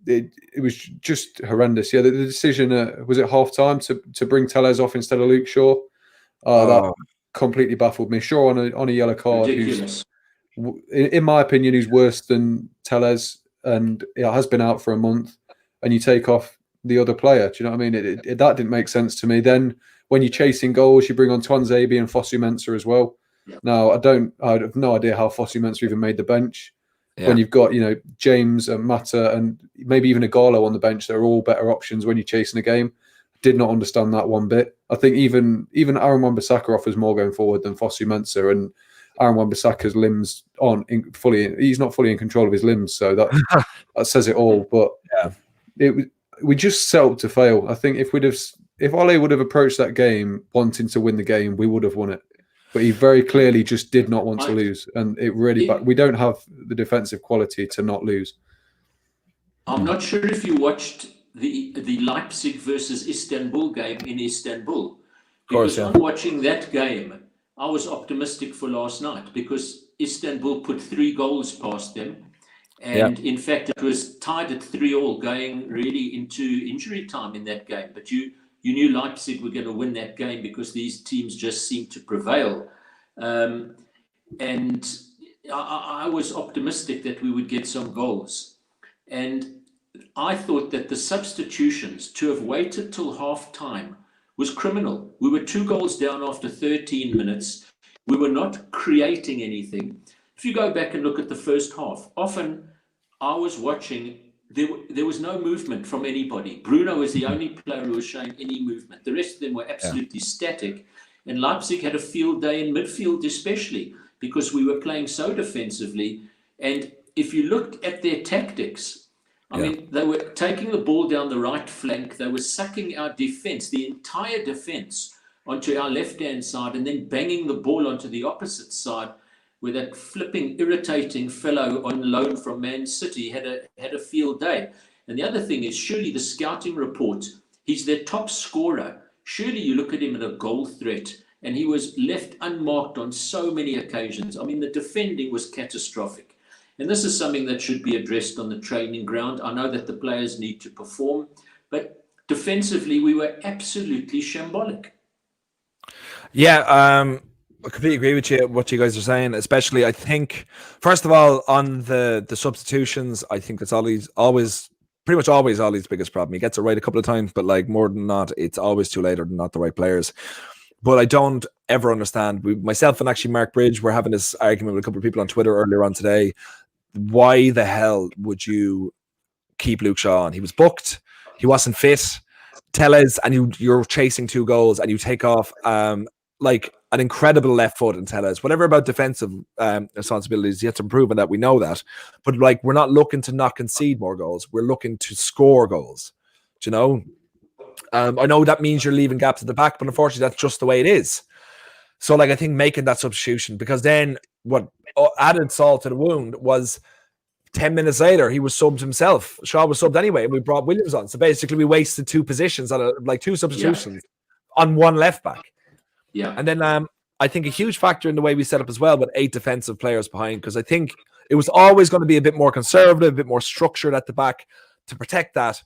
It was just horrendous. Yeah, the decision was at half time to bring Tellez off instead of Luke Shaw. That completely baffled me. Shaw on a yellow card, who's, in my opinion, who's worse than Tellez, and has been out for a month, and you take off the other player. Do you know what I mean? That didn't make sense to me. Then when you're chasing goals, you bring on Tuanzebe and Fosu Mensah as well. Yeah. Now I have no idea how Fosu Mensah even made the bench. Yeah. When you've got James and Mata and maybe even Igalo on the bench, they're all better options when you're chasing a game. Did not understand that one bit. I think even Aaron Wan-Bissaka offers more going forward than Fosu Mensah, and Aaron Wan-Bissaka's limbs he's not fully in control of his limbs, so that says it all. But we just set up to fail. I think if Ole would have approached that game wanting to win the game, we would have won it. But he very clearly just did not want to lose, and we don't have the defensive quality to not lose. I'm not sure if you watched the Leipzig versus Istanbul game in Istanbul. Because on watching that game, I was optimistic for last night because Istanbul put 3 goals past them. And in fact, it was tied at 3-3 going really into injury time in that game. But you knew Leipzig were going to win that game because these teams just seemed to prevail. And I was optimistic that we would get some goals. And I thought that the substitutions, to have waited till half-time, was criminal. We were 2 goals down after 13 minutes. We were not creating anything. If you go back and look at the first half, often I was watching, there was no movement from anybody. Bruno was the only player who was showing any movement. The rest of them were absolutely static. And Leipzig had a field day in midfield especially because we were playing so defensively. And if you looked at their tactics, I mean, they were taking the ball down the right flank. They were sucking our defense. The entire defense onto our left-hand side and then banging the ball onto the opposite side, where that flipping, irritating fellow on loan from Man City had a field day. And the other thing is, surely the scouting report, he's their top scorer. Surely you look at him at a goal threat, and he was left unmarked on so many occasions. I mean, the defending was catastrophic. And this is something that should be addressed on the training ground. I know that the players need to perform, but defensively, we were absolutely shambolic. Yeah, I completely agree with you, what you guys are saying, especially, I think, first of all, on the substitutions, I think that's pretty much always Ollie's biggest problem. He gets it right a couple of times, but like more than not, it's always too late or not the right players. But I don't ever understand. Myself and actually Mark Bridge were having this argument with a couple of people on Twitter earlier on today. Why the hell would you keep Luke Shaw on? He was booked. He wasn't fit. Tellez, and you're chasing 2 goals, and you take off like an incredible left foot in Tellez. Whatever about defensive responsibilities, you have to improve on that. We know that. But like, we're not looking to not concede more goals. We're looking to score goals. Do you know? I know that means you're leaving gaps at the back, but unfortunately, that's just the way it is. So, like, I think making that substitution, because then what added salt to the wound was 10 minutes later, he was subbed himself. Shaw was subbed anyway, and we brought Williams on. So basically, we wasted 2 positions on like 2 substitutions on 1 left back. Yeah. And then I think a huge factor in the way we set up as well, with 8 defensive players behind, because I think it was always going to be a bit more conservative, a bit more structured at the back to protect that.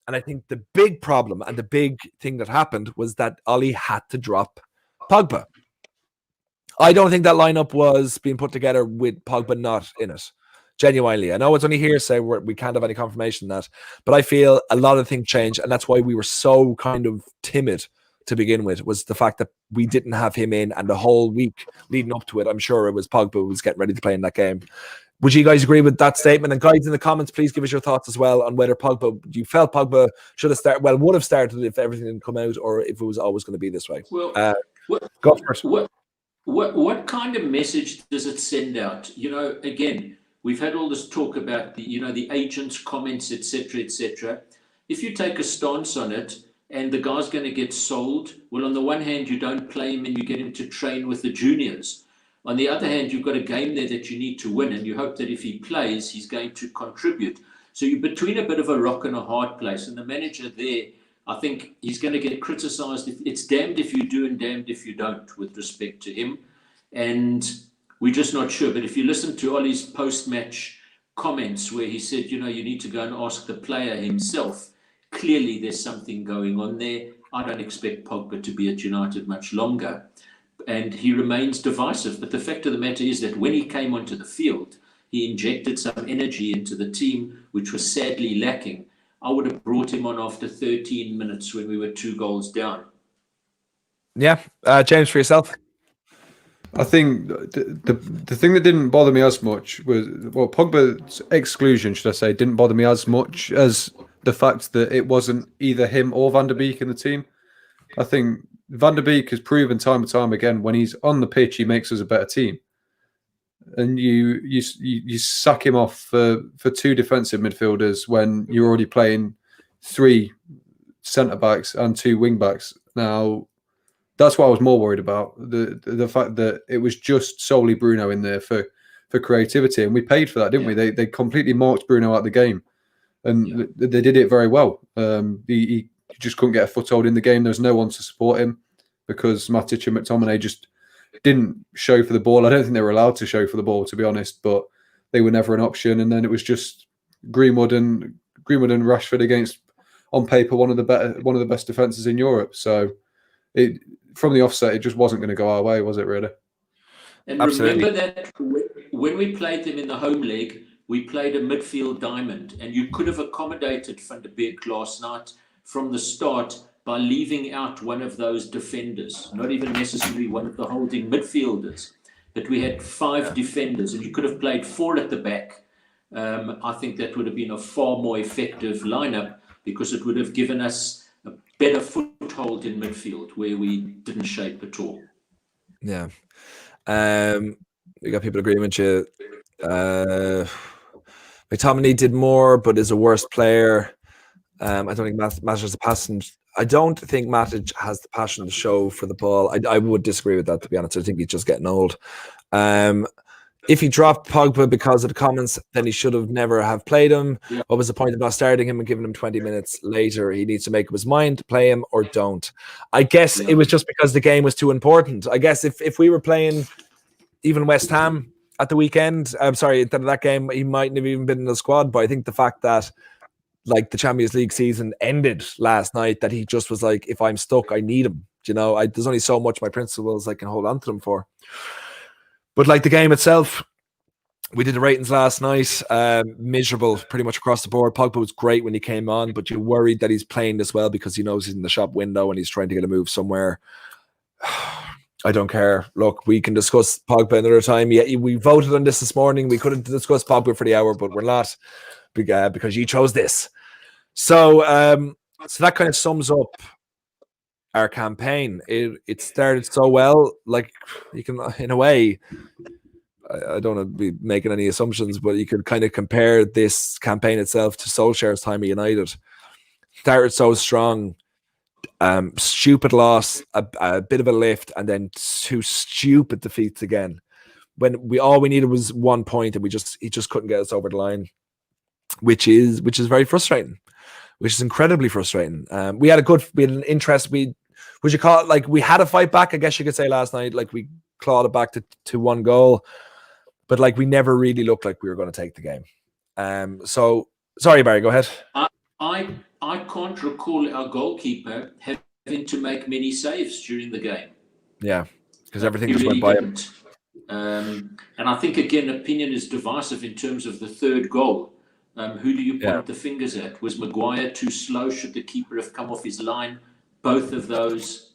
And I think the big problem and the big thing that happened was that Ollie had to drop Pogba. I don't think that lineup was being put together with Pogba not in it. Genuinely. I know it's only hearsay, we can't have any confirmation of that, but I feel a lot of things changed, and that's why we were so kind of timid to begin with, was the fact that we didn't have him in, and the whole week leading up to it, I'm sure it was Pogba who was getting ready to play in that game. Would you guys agree with that statement? And guys in the comments, please give us your thoughts as well on whether you felt Pogba should have started, well, would have started if everything didn't come out, or if it was always going to be this way. Well, go for it. What kind of message does it send out? You know, again, we've had all this talk about the agents' comments, etc., etc. If you take a stance on it, and the guy's going to get sold, well, on the one hand, you don't play him and you get him to train with the juniors. On the other hand, you've got a game there that you need to win, and you hope that if he plays, he's going to contribute. So you're between a bit of a rock and a hard place. And the manager there, I think he's going to get criticised. It's damned if you do and damned if you don't, with respect to him. And we're just not sure. But if you listen to Ollie's post-match comments, where he said, you need to go and ask the player himself, clearly there's something going on there. I don't expect Pogba to be at United much longer. And he remains divisive. But the fact of the matter is that when he came onto the field, he injected some energy into the team, which was sadly lacking. I would have brought him on after 13 minutes when we were 2 goals down. Yeah. James, for yourself? I think the thing that didn't bother me as much was, well, Pogba's exclusion, should I say, didn't bother me as much as the fact that it wasn't either him or Van der Beek in the team. I think Van der Beek has proven time and time again, when he's on the pitch, he makes us a better team. And you sack him off for 2 defensive midfielders when you're already playing 3 centre backs and 2 wing backs. Now, that's what I was more worried about, the fact that it was just solely Bruno in there for creativity, and we paid for that, didn't we? They completely marked Bruno out of the game, and they did it very well. He just couldn't get a foothold in the game. There was no one to support him because Matic and McTominay just didn't show for the ball. I don't think they were allowed to show for the ball, to be honest, but they were never an option. And then it was just Greenwood and Rashford against, on paper, one of the best defenses in Europe. So from the offset, it just wasn't going to go our way, was it, really? And Absolutely. Remember that when we played them in the home leg, we played a midfield diamond, and you could have accommodated Van der Beek last night from the start by leaving out one of those defenders, not even necessarily one of the holding midfielders. But we had 5 defenders, and you could have played 4 at the back. I think that would have been a far more effective lineup, because it would have given us a better foothold in midfield where we didn't shape at all. Yeah. We got people agreeing with you. McTominay did more, but is a worse player. I don't think Matic has the passion. I don't think Matic has the passion to show for the ball. I would disagree with that, to be honest. I think he's just getting old. If he dropped Pogba because of the comments, then he should have never have played him. Yeah. What was the point of not starting him and giving him 20 minutes later? He needs to make up his mind to play him or don't. I guess it was just because the game was too important. I guess if we were playing even West Ham at the weekend, I'm sorry, instead of that game, he mightn't have even been in the squad. But I think the fact that like the Champions League season ended last night, that he just was like, if I'm stuck, I need him. You know, there's only so much my principles I can hold on to them for. But like the game itself, we did the ratings last night, miserable pretty much across the board. Pogba was great when he came on, but you're worried that he's playing this well because he knows he's in the shop window and he's trying to get a move somewhere. I don't care. Look, we can discuss Pogba another time. Yeah, we voted on this morning. We couldn't discuss Pogba for the hour, but we're not because you chose this. So, so that kind of sums up our campaign. It started so well. Like you can, in a way, I don't want to be making any assumptions, but you could kind of compare this campaign itself to Solskjaer's time at United. Started so strong, stupid loss, a bit of a lift, and then two stupid defeats again. When all we needed was 1 point, and he just couldn't get us over the line, which is very frustrating. Which is incredibly frustrating. We had an interest. Would you call it like we had a fight back? I guess you could say last night, like we clawed it back to 1 goal, but like we never really looked like we were going to take the game. So sorry, Barry, go ahead. I can't recall our goalkeeper having to make many saves during the game. Yeah, because everything just went by him. And I think again, opinion is divisive in terms of the third goal. Who do you point the fingers at? Was Maguire too slow? Should the keeper have come off his line? Both of those,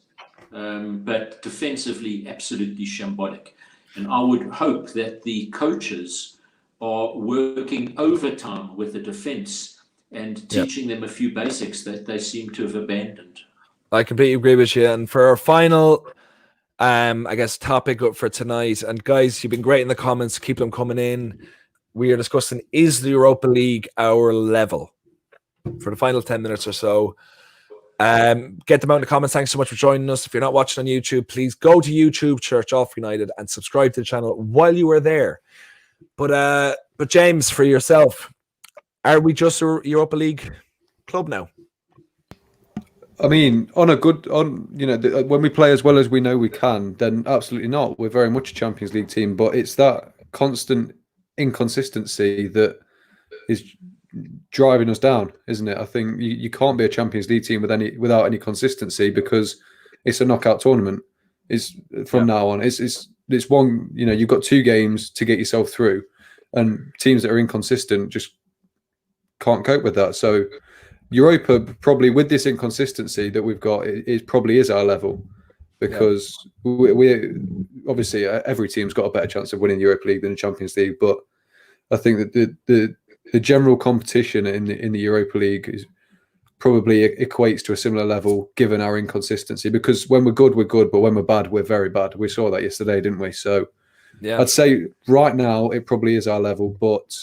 but defensively, absolutely shambolic. And I would hope that the coaches are working overtime with the defense and teaching them a few basics that they seem to have abandoned. I completely agree with you. And for our final, I guess, topic up for tonight, and guys, you've been great in the comments. Keep them coming in. We are discussing, is the Europa League our level? For the final 10 minutes or so. Get them out in the comments. Thanks so much for joining us. If you're not watching on YouTube, please go to YouTube, Church of United, and subscribe to the channel while you are there. But James, for yourself, are we just a Europa League club now? I mean, when we play as well as we know we can, then absolutely not. We're very much a Champions League team, but it's that constant inconsistency that is driving us down, isn't it? I think you can't be a Champions League team without any consistency, because it's a knockout tournament. It's from now on. It's one. You've got 2 games to get yourself through, and teams that are inconsistent just can't cope with that. So Europa, probably with this inconsistency that we've got, it probably is our level, because we obviously every team's got a better chance of winning the Europa League than the Champions League, but I think that the general competition in the Europa League is probably equates to a similar level, given our inconsistency. Because when we're good, but when we're bad, we're very bad. We saw that yesterday, didn't we? So I'd say right now it probably is our level, but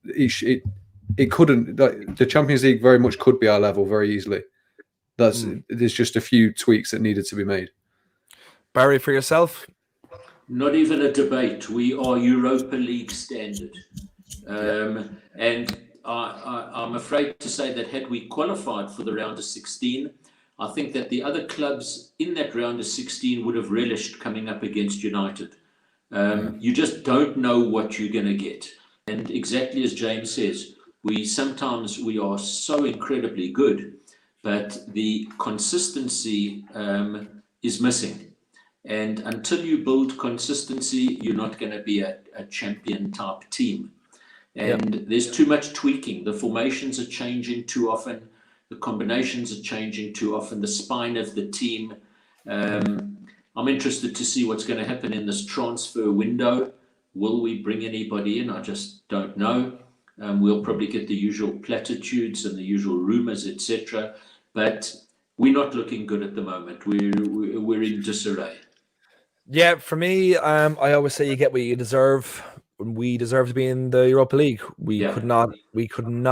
it couldn't. The Champions League very much could be our level very easily. There's just a few tweaks that needed to be made. Barry, for yourself? Not even a debate. We are Europa League standard. And I'm afraid to say that had we qualified for the round of 16, I think that the other clubs in that round of 16 would have relished coming up against United. You just don't know what you're going to get. And exactly as James says, sometimes we are so incredibly good, but the consistency is missing. And until you build consistency, you're not going to be a champion type team. And there's too much tweaking. The formations are changing too often. The combinations are changing too often. The spine of the team. I'm interested to see what's going to happen in this transfer window. Will we bring anybody in? I just don't know. We'll probably get the usual platitudes and the usual rumors, etc. But we're not looking good at the moment. We're in disarray. Yeah, for me, I always say you get what you deserve. we deserve to be in the Europa League. We could not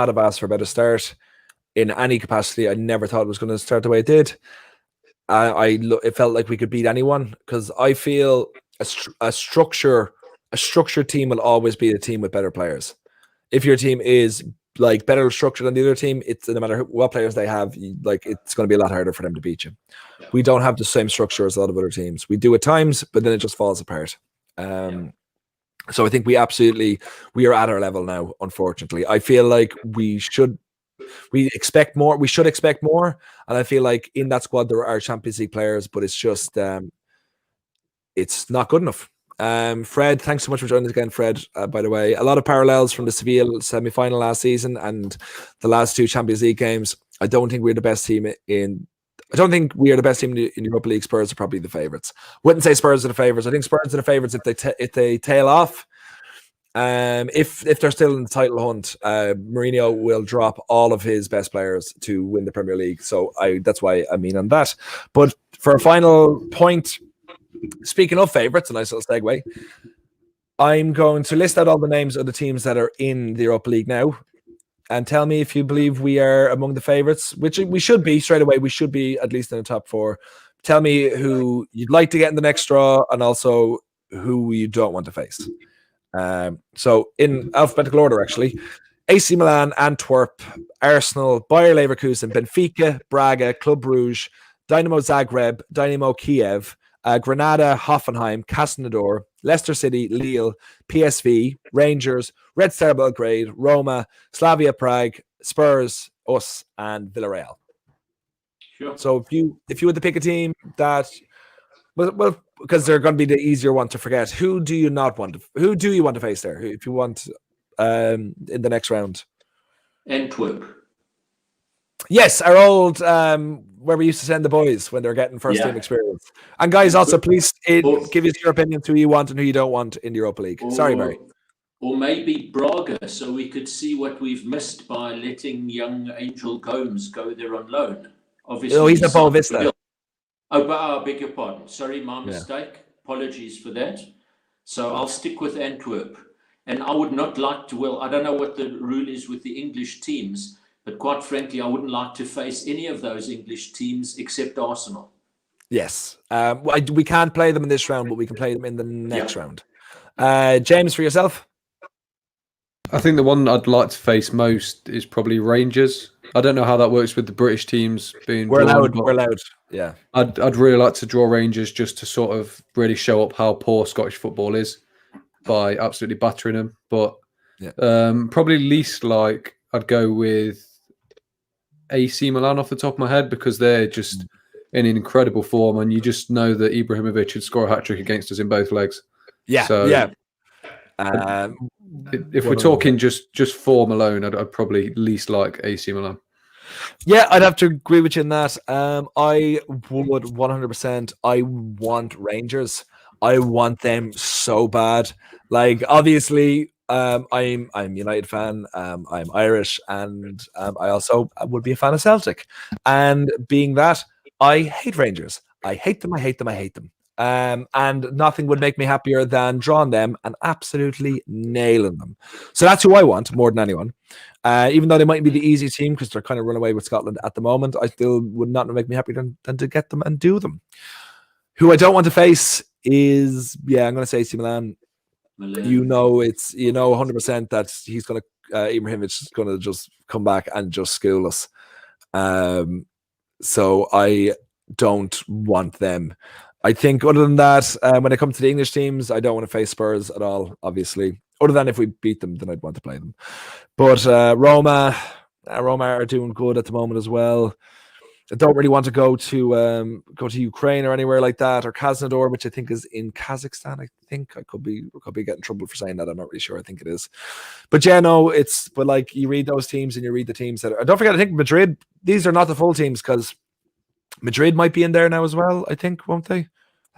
have asked for a better start in any capacity. I never thought it was going to start the way it did. It felt like we could beat anyone, because I feel a structured team will always be a team with better players. If your team is like better structured than the other team, it's no matter what players they have, it's going to be a lot harder for them to beat you. Yeah. We don't have the same structure as a lot of other teams. We do at times, but then it just falls apart. So I think we are at our level now. Unfortunately, I feel like we should expect more, and I feel like in that squad there are Champions League players, but it's just it's not good enough. Fred, thanks so much for joining us again, Fred. By the way, a lot of parallels from the Seville semi-final last season and the last 2 Champions League games. I don't think we're the best team in the Europa League. Spurs are probably the favourites. Wouldn't say Spurs are the favourites. I think Spurs are the favourites if they tail off. If they're still in the title hunt, Mourinho will drop all of his best players to win the Premier League. So that's why I mean on that. But for a final point, speaking of favourites, a nice little segue, I'm going to list out all the names of the teams that are in the Europa League now, and tell me if you believe we are among the favourites, which we should be straight away. We should be at least in the top 4. Tell me who you'd like to get in the next draw, and also who you don't want to face. So in alphabetical order, actually: AC Milan, Antwerp, Arsenal, Bayer Leverkusen, Benfica, Braga, Club Brugge, Dynamo Zagreb, Dynamo Kiev, Granada, Hoffenheim, Krasnodar, Leicester City, Lille, PSV, Rangers, Red Star Belgrade, Roma, Slavia Prague, Spurs, us, and Villarreal. Sure. So if you were to pick a team that, well, because they're going to be the easier one to forget, who do you want to face there? If you want in the next round? Antwerp. Yes, our old where we used to send the boys when they're getting first team experience. And guys, also please give us your opinion to who you want and who you don't want in the Europa League. Sorry, Barry. Or maybe Braga, so we could see what we've missed by letting young Angel Gomes go there on loan. Obviously, he's at Boa Vista. I beg your pardon. Sorry, my mistake. Apologies for that. So I'll stick with Antwerp. And I would not like to, I don't know what the rule is with the English teams, but quite frankly, I wouldn't like to face any of those English teams except Arsenal. Yes. We can't play them in this round, but we can play them in the next round. James, for yourself? I think the one I'd like to face most is probably Rangers. I don't know how that works with the British teams being We're allowed. Yeah. I'd really like to draw Rangers just to sort of really show up how poor Scottish football is by absolutely battering them. But probably least like I'd go with AC Milan off the top of my head, because they're just in incredible form, and you just know that Ibrahimovic would score a hat-trick against us in both legs. Yeah, so, yeah. If we're talking just form alone, I'd probably least like AC Milan. Yeah, I'd have to agree with you in that. I would 100%. I want Rangers. I want them so bad. Like, obviously, I'm a United fan. I'm Irish, and I also would be a fan of Celtic. And being that, I hate Rangers. I hate them. I hate them. I hate them. And nothing would make me happier than drawing them and absolutely nailing them. So that's who I want more than anyone. Even though they might be the easy team because they're kind of run away with Scotland at the moment, I still would not make me happier than to get them and do them. Who I don't want to face is, I'm going to say AC Milan. You know 100% that he's going to Ibrahimovic is going to just come back and just school us. So I don't want them. I think other than that, when it comes to the English teams, I don't want to face Spurs at all, obviously. Other than if we beat them, then I'd want to play them. But Roma are doing good at the moment as well. I don't really want to go to Ukraine or anywhere like that, or Krasnodar, which I think is in Kazakhstan. I think I could be getting in trouble for saying that. I'm not really sure. I think it is. But but like you read those teams and you read the teams that are. Don't forget, I think Madrid. These are not the full teams because Madrid might be in there now as well. I think, won't they?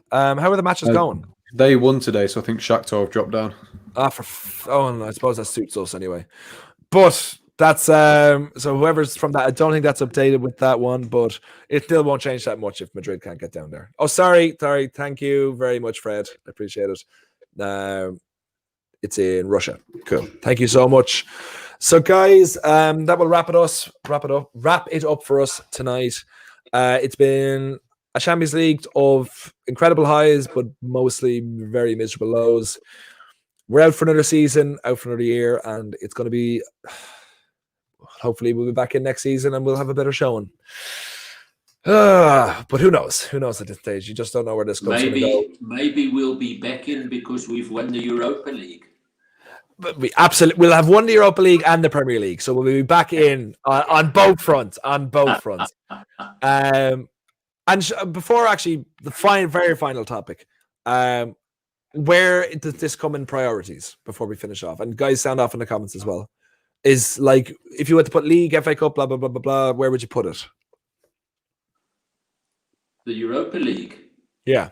How are the matches going? They won today, so I think Shakhtar have dropped down. And I suppose that suits us anyway. But that's so whoever's from that, I don't think that's updated with that one, but it still won't change that much if Madrid can't get down there. Oh, sorry. Thank you very much, Fred. I appreciate it. It's in Russia. Cool. Thank you so much. So, guys, that will wrap it up for us tonight. It's been a Champions League of incredible highs, but mostly very miserable lows. We're out for another season, out for another year, and it's going to be. Hopefully, we'll be back in next season, and we'll have a better showing. But who knows? Who knows at this stage? You just don't know where this goes. Maybe we'll be back in because we've won the Europa League. But we'll have won the Europa League and the Premier League, so we'll be back in on both fronts. And before actually the very final topic, where does this come in priorities before we finish off? And guys, sound off in the comments as well. Is like if you had to put league, FA Cup, blah blah blah blah blah, where would you put it? The Europa League. Yeah.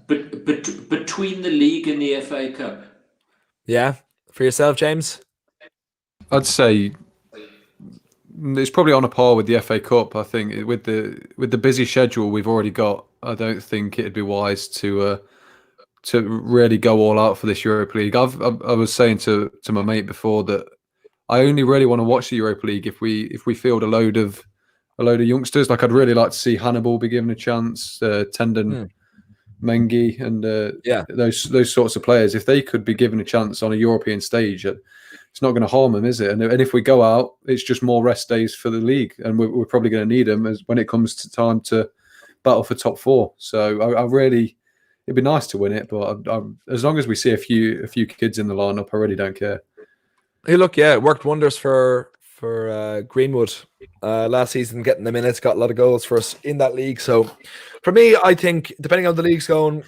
But between the league and the FA Cup. Yeah. For yourself, James? I'd say it's probably on a par with the FA Cup. I think with the busy schedule we've already got, I don't think it'd be wise to really go all out for this Europa League. I was saying to my mate before that I only really want to watch the Europa League if we field a load of youngsters. Like I'd really like to see Hannibal be given a chance, Tendon, Mengi, and those sorts of players. If they could be given a chance on a European stage, it's not going to harm them, is it? And if we go out, it's just more rest days for the league, and we're probably going to need them when it comes to time to battle for top four. So I really, it'd be nice to win it, but as long as we see a few kids in the lineup, I really don't care. Hey, look, it worked wonders for Greenwood last season, getting the minutes, got a lot of goals for us in that league. So for me, I think depending on the league's going,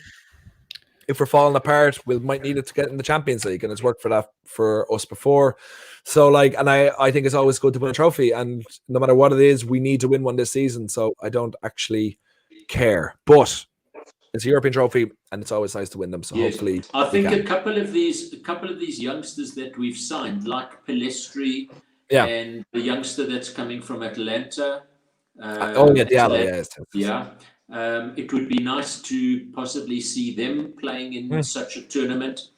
if we're falling apart, we might need it to get in the Champions League, and it's worked for that for us before. So and I think it's always good to win a trophy, and no matter what it is, we need to win one this season. So I don't actually care, but it's a European trophy, and it's always nice to win them. So hopefully, I think a couple of these youngsters that we've signed, like Pelestri, and the youngster that's coming from Atlanta. Diallo, it would be nice to possibly see them playing in such a tournament.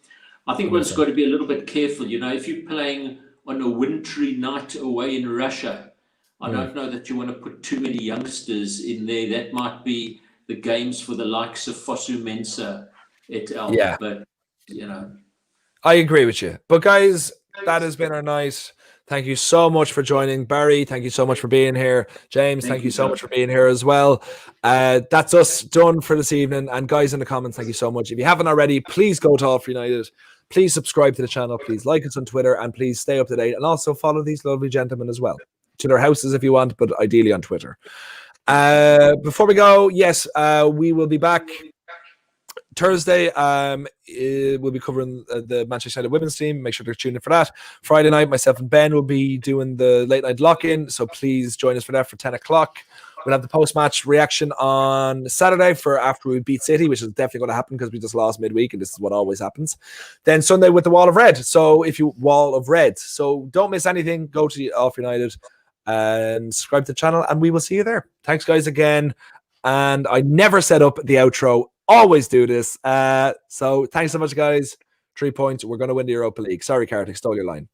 I think one's got to be a little bit careful. If you're playing on a wintry night away in Russia, I don't know that you want to put too many youngsters in there. That might be the games for the likes of Fosu Mensah et al. Yeah. But, I agree with you. But guys, that has been our night. Thank you so much for joining. Barry, thank you so much for being here. James, thank you so much for being here as well. That's us done for this evening. And guys in the comments, thank you so much. If you haven't already, please go to All for United. Please subscribe to the channel. Please like us on Twitter, and please stay up to date. And also follow these lovely gentlemen as well. To their houses if you want, but ideally on Twitter. Before we go, yes, we will be back Thursday. We'll be covering the Manchester United women's team. Make sure to tune in for that. Friday night, myself and Ben will be doing the late night lock-in, so please join us for that for 10 o'clock. We'll have the post-match reaction on Saturday for after we beat City, which is definitely going to happen because we just lost midweek, and this is what always happens. Then Sunday with the Wall of Red. So don't miss anything. Go to Off United and subscribe to the channel, and we will see you there. Thanks, guys, again. And I never set up the outro. Always do this. So thanks so much, guys. 3 points. We're going to win the Europa League. Sorry, Kartik, stole your line.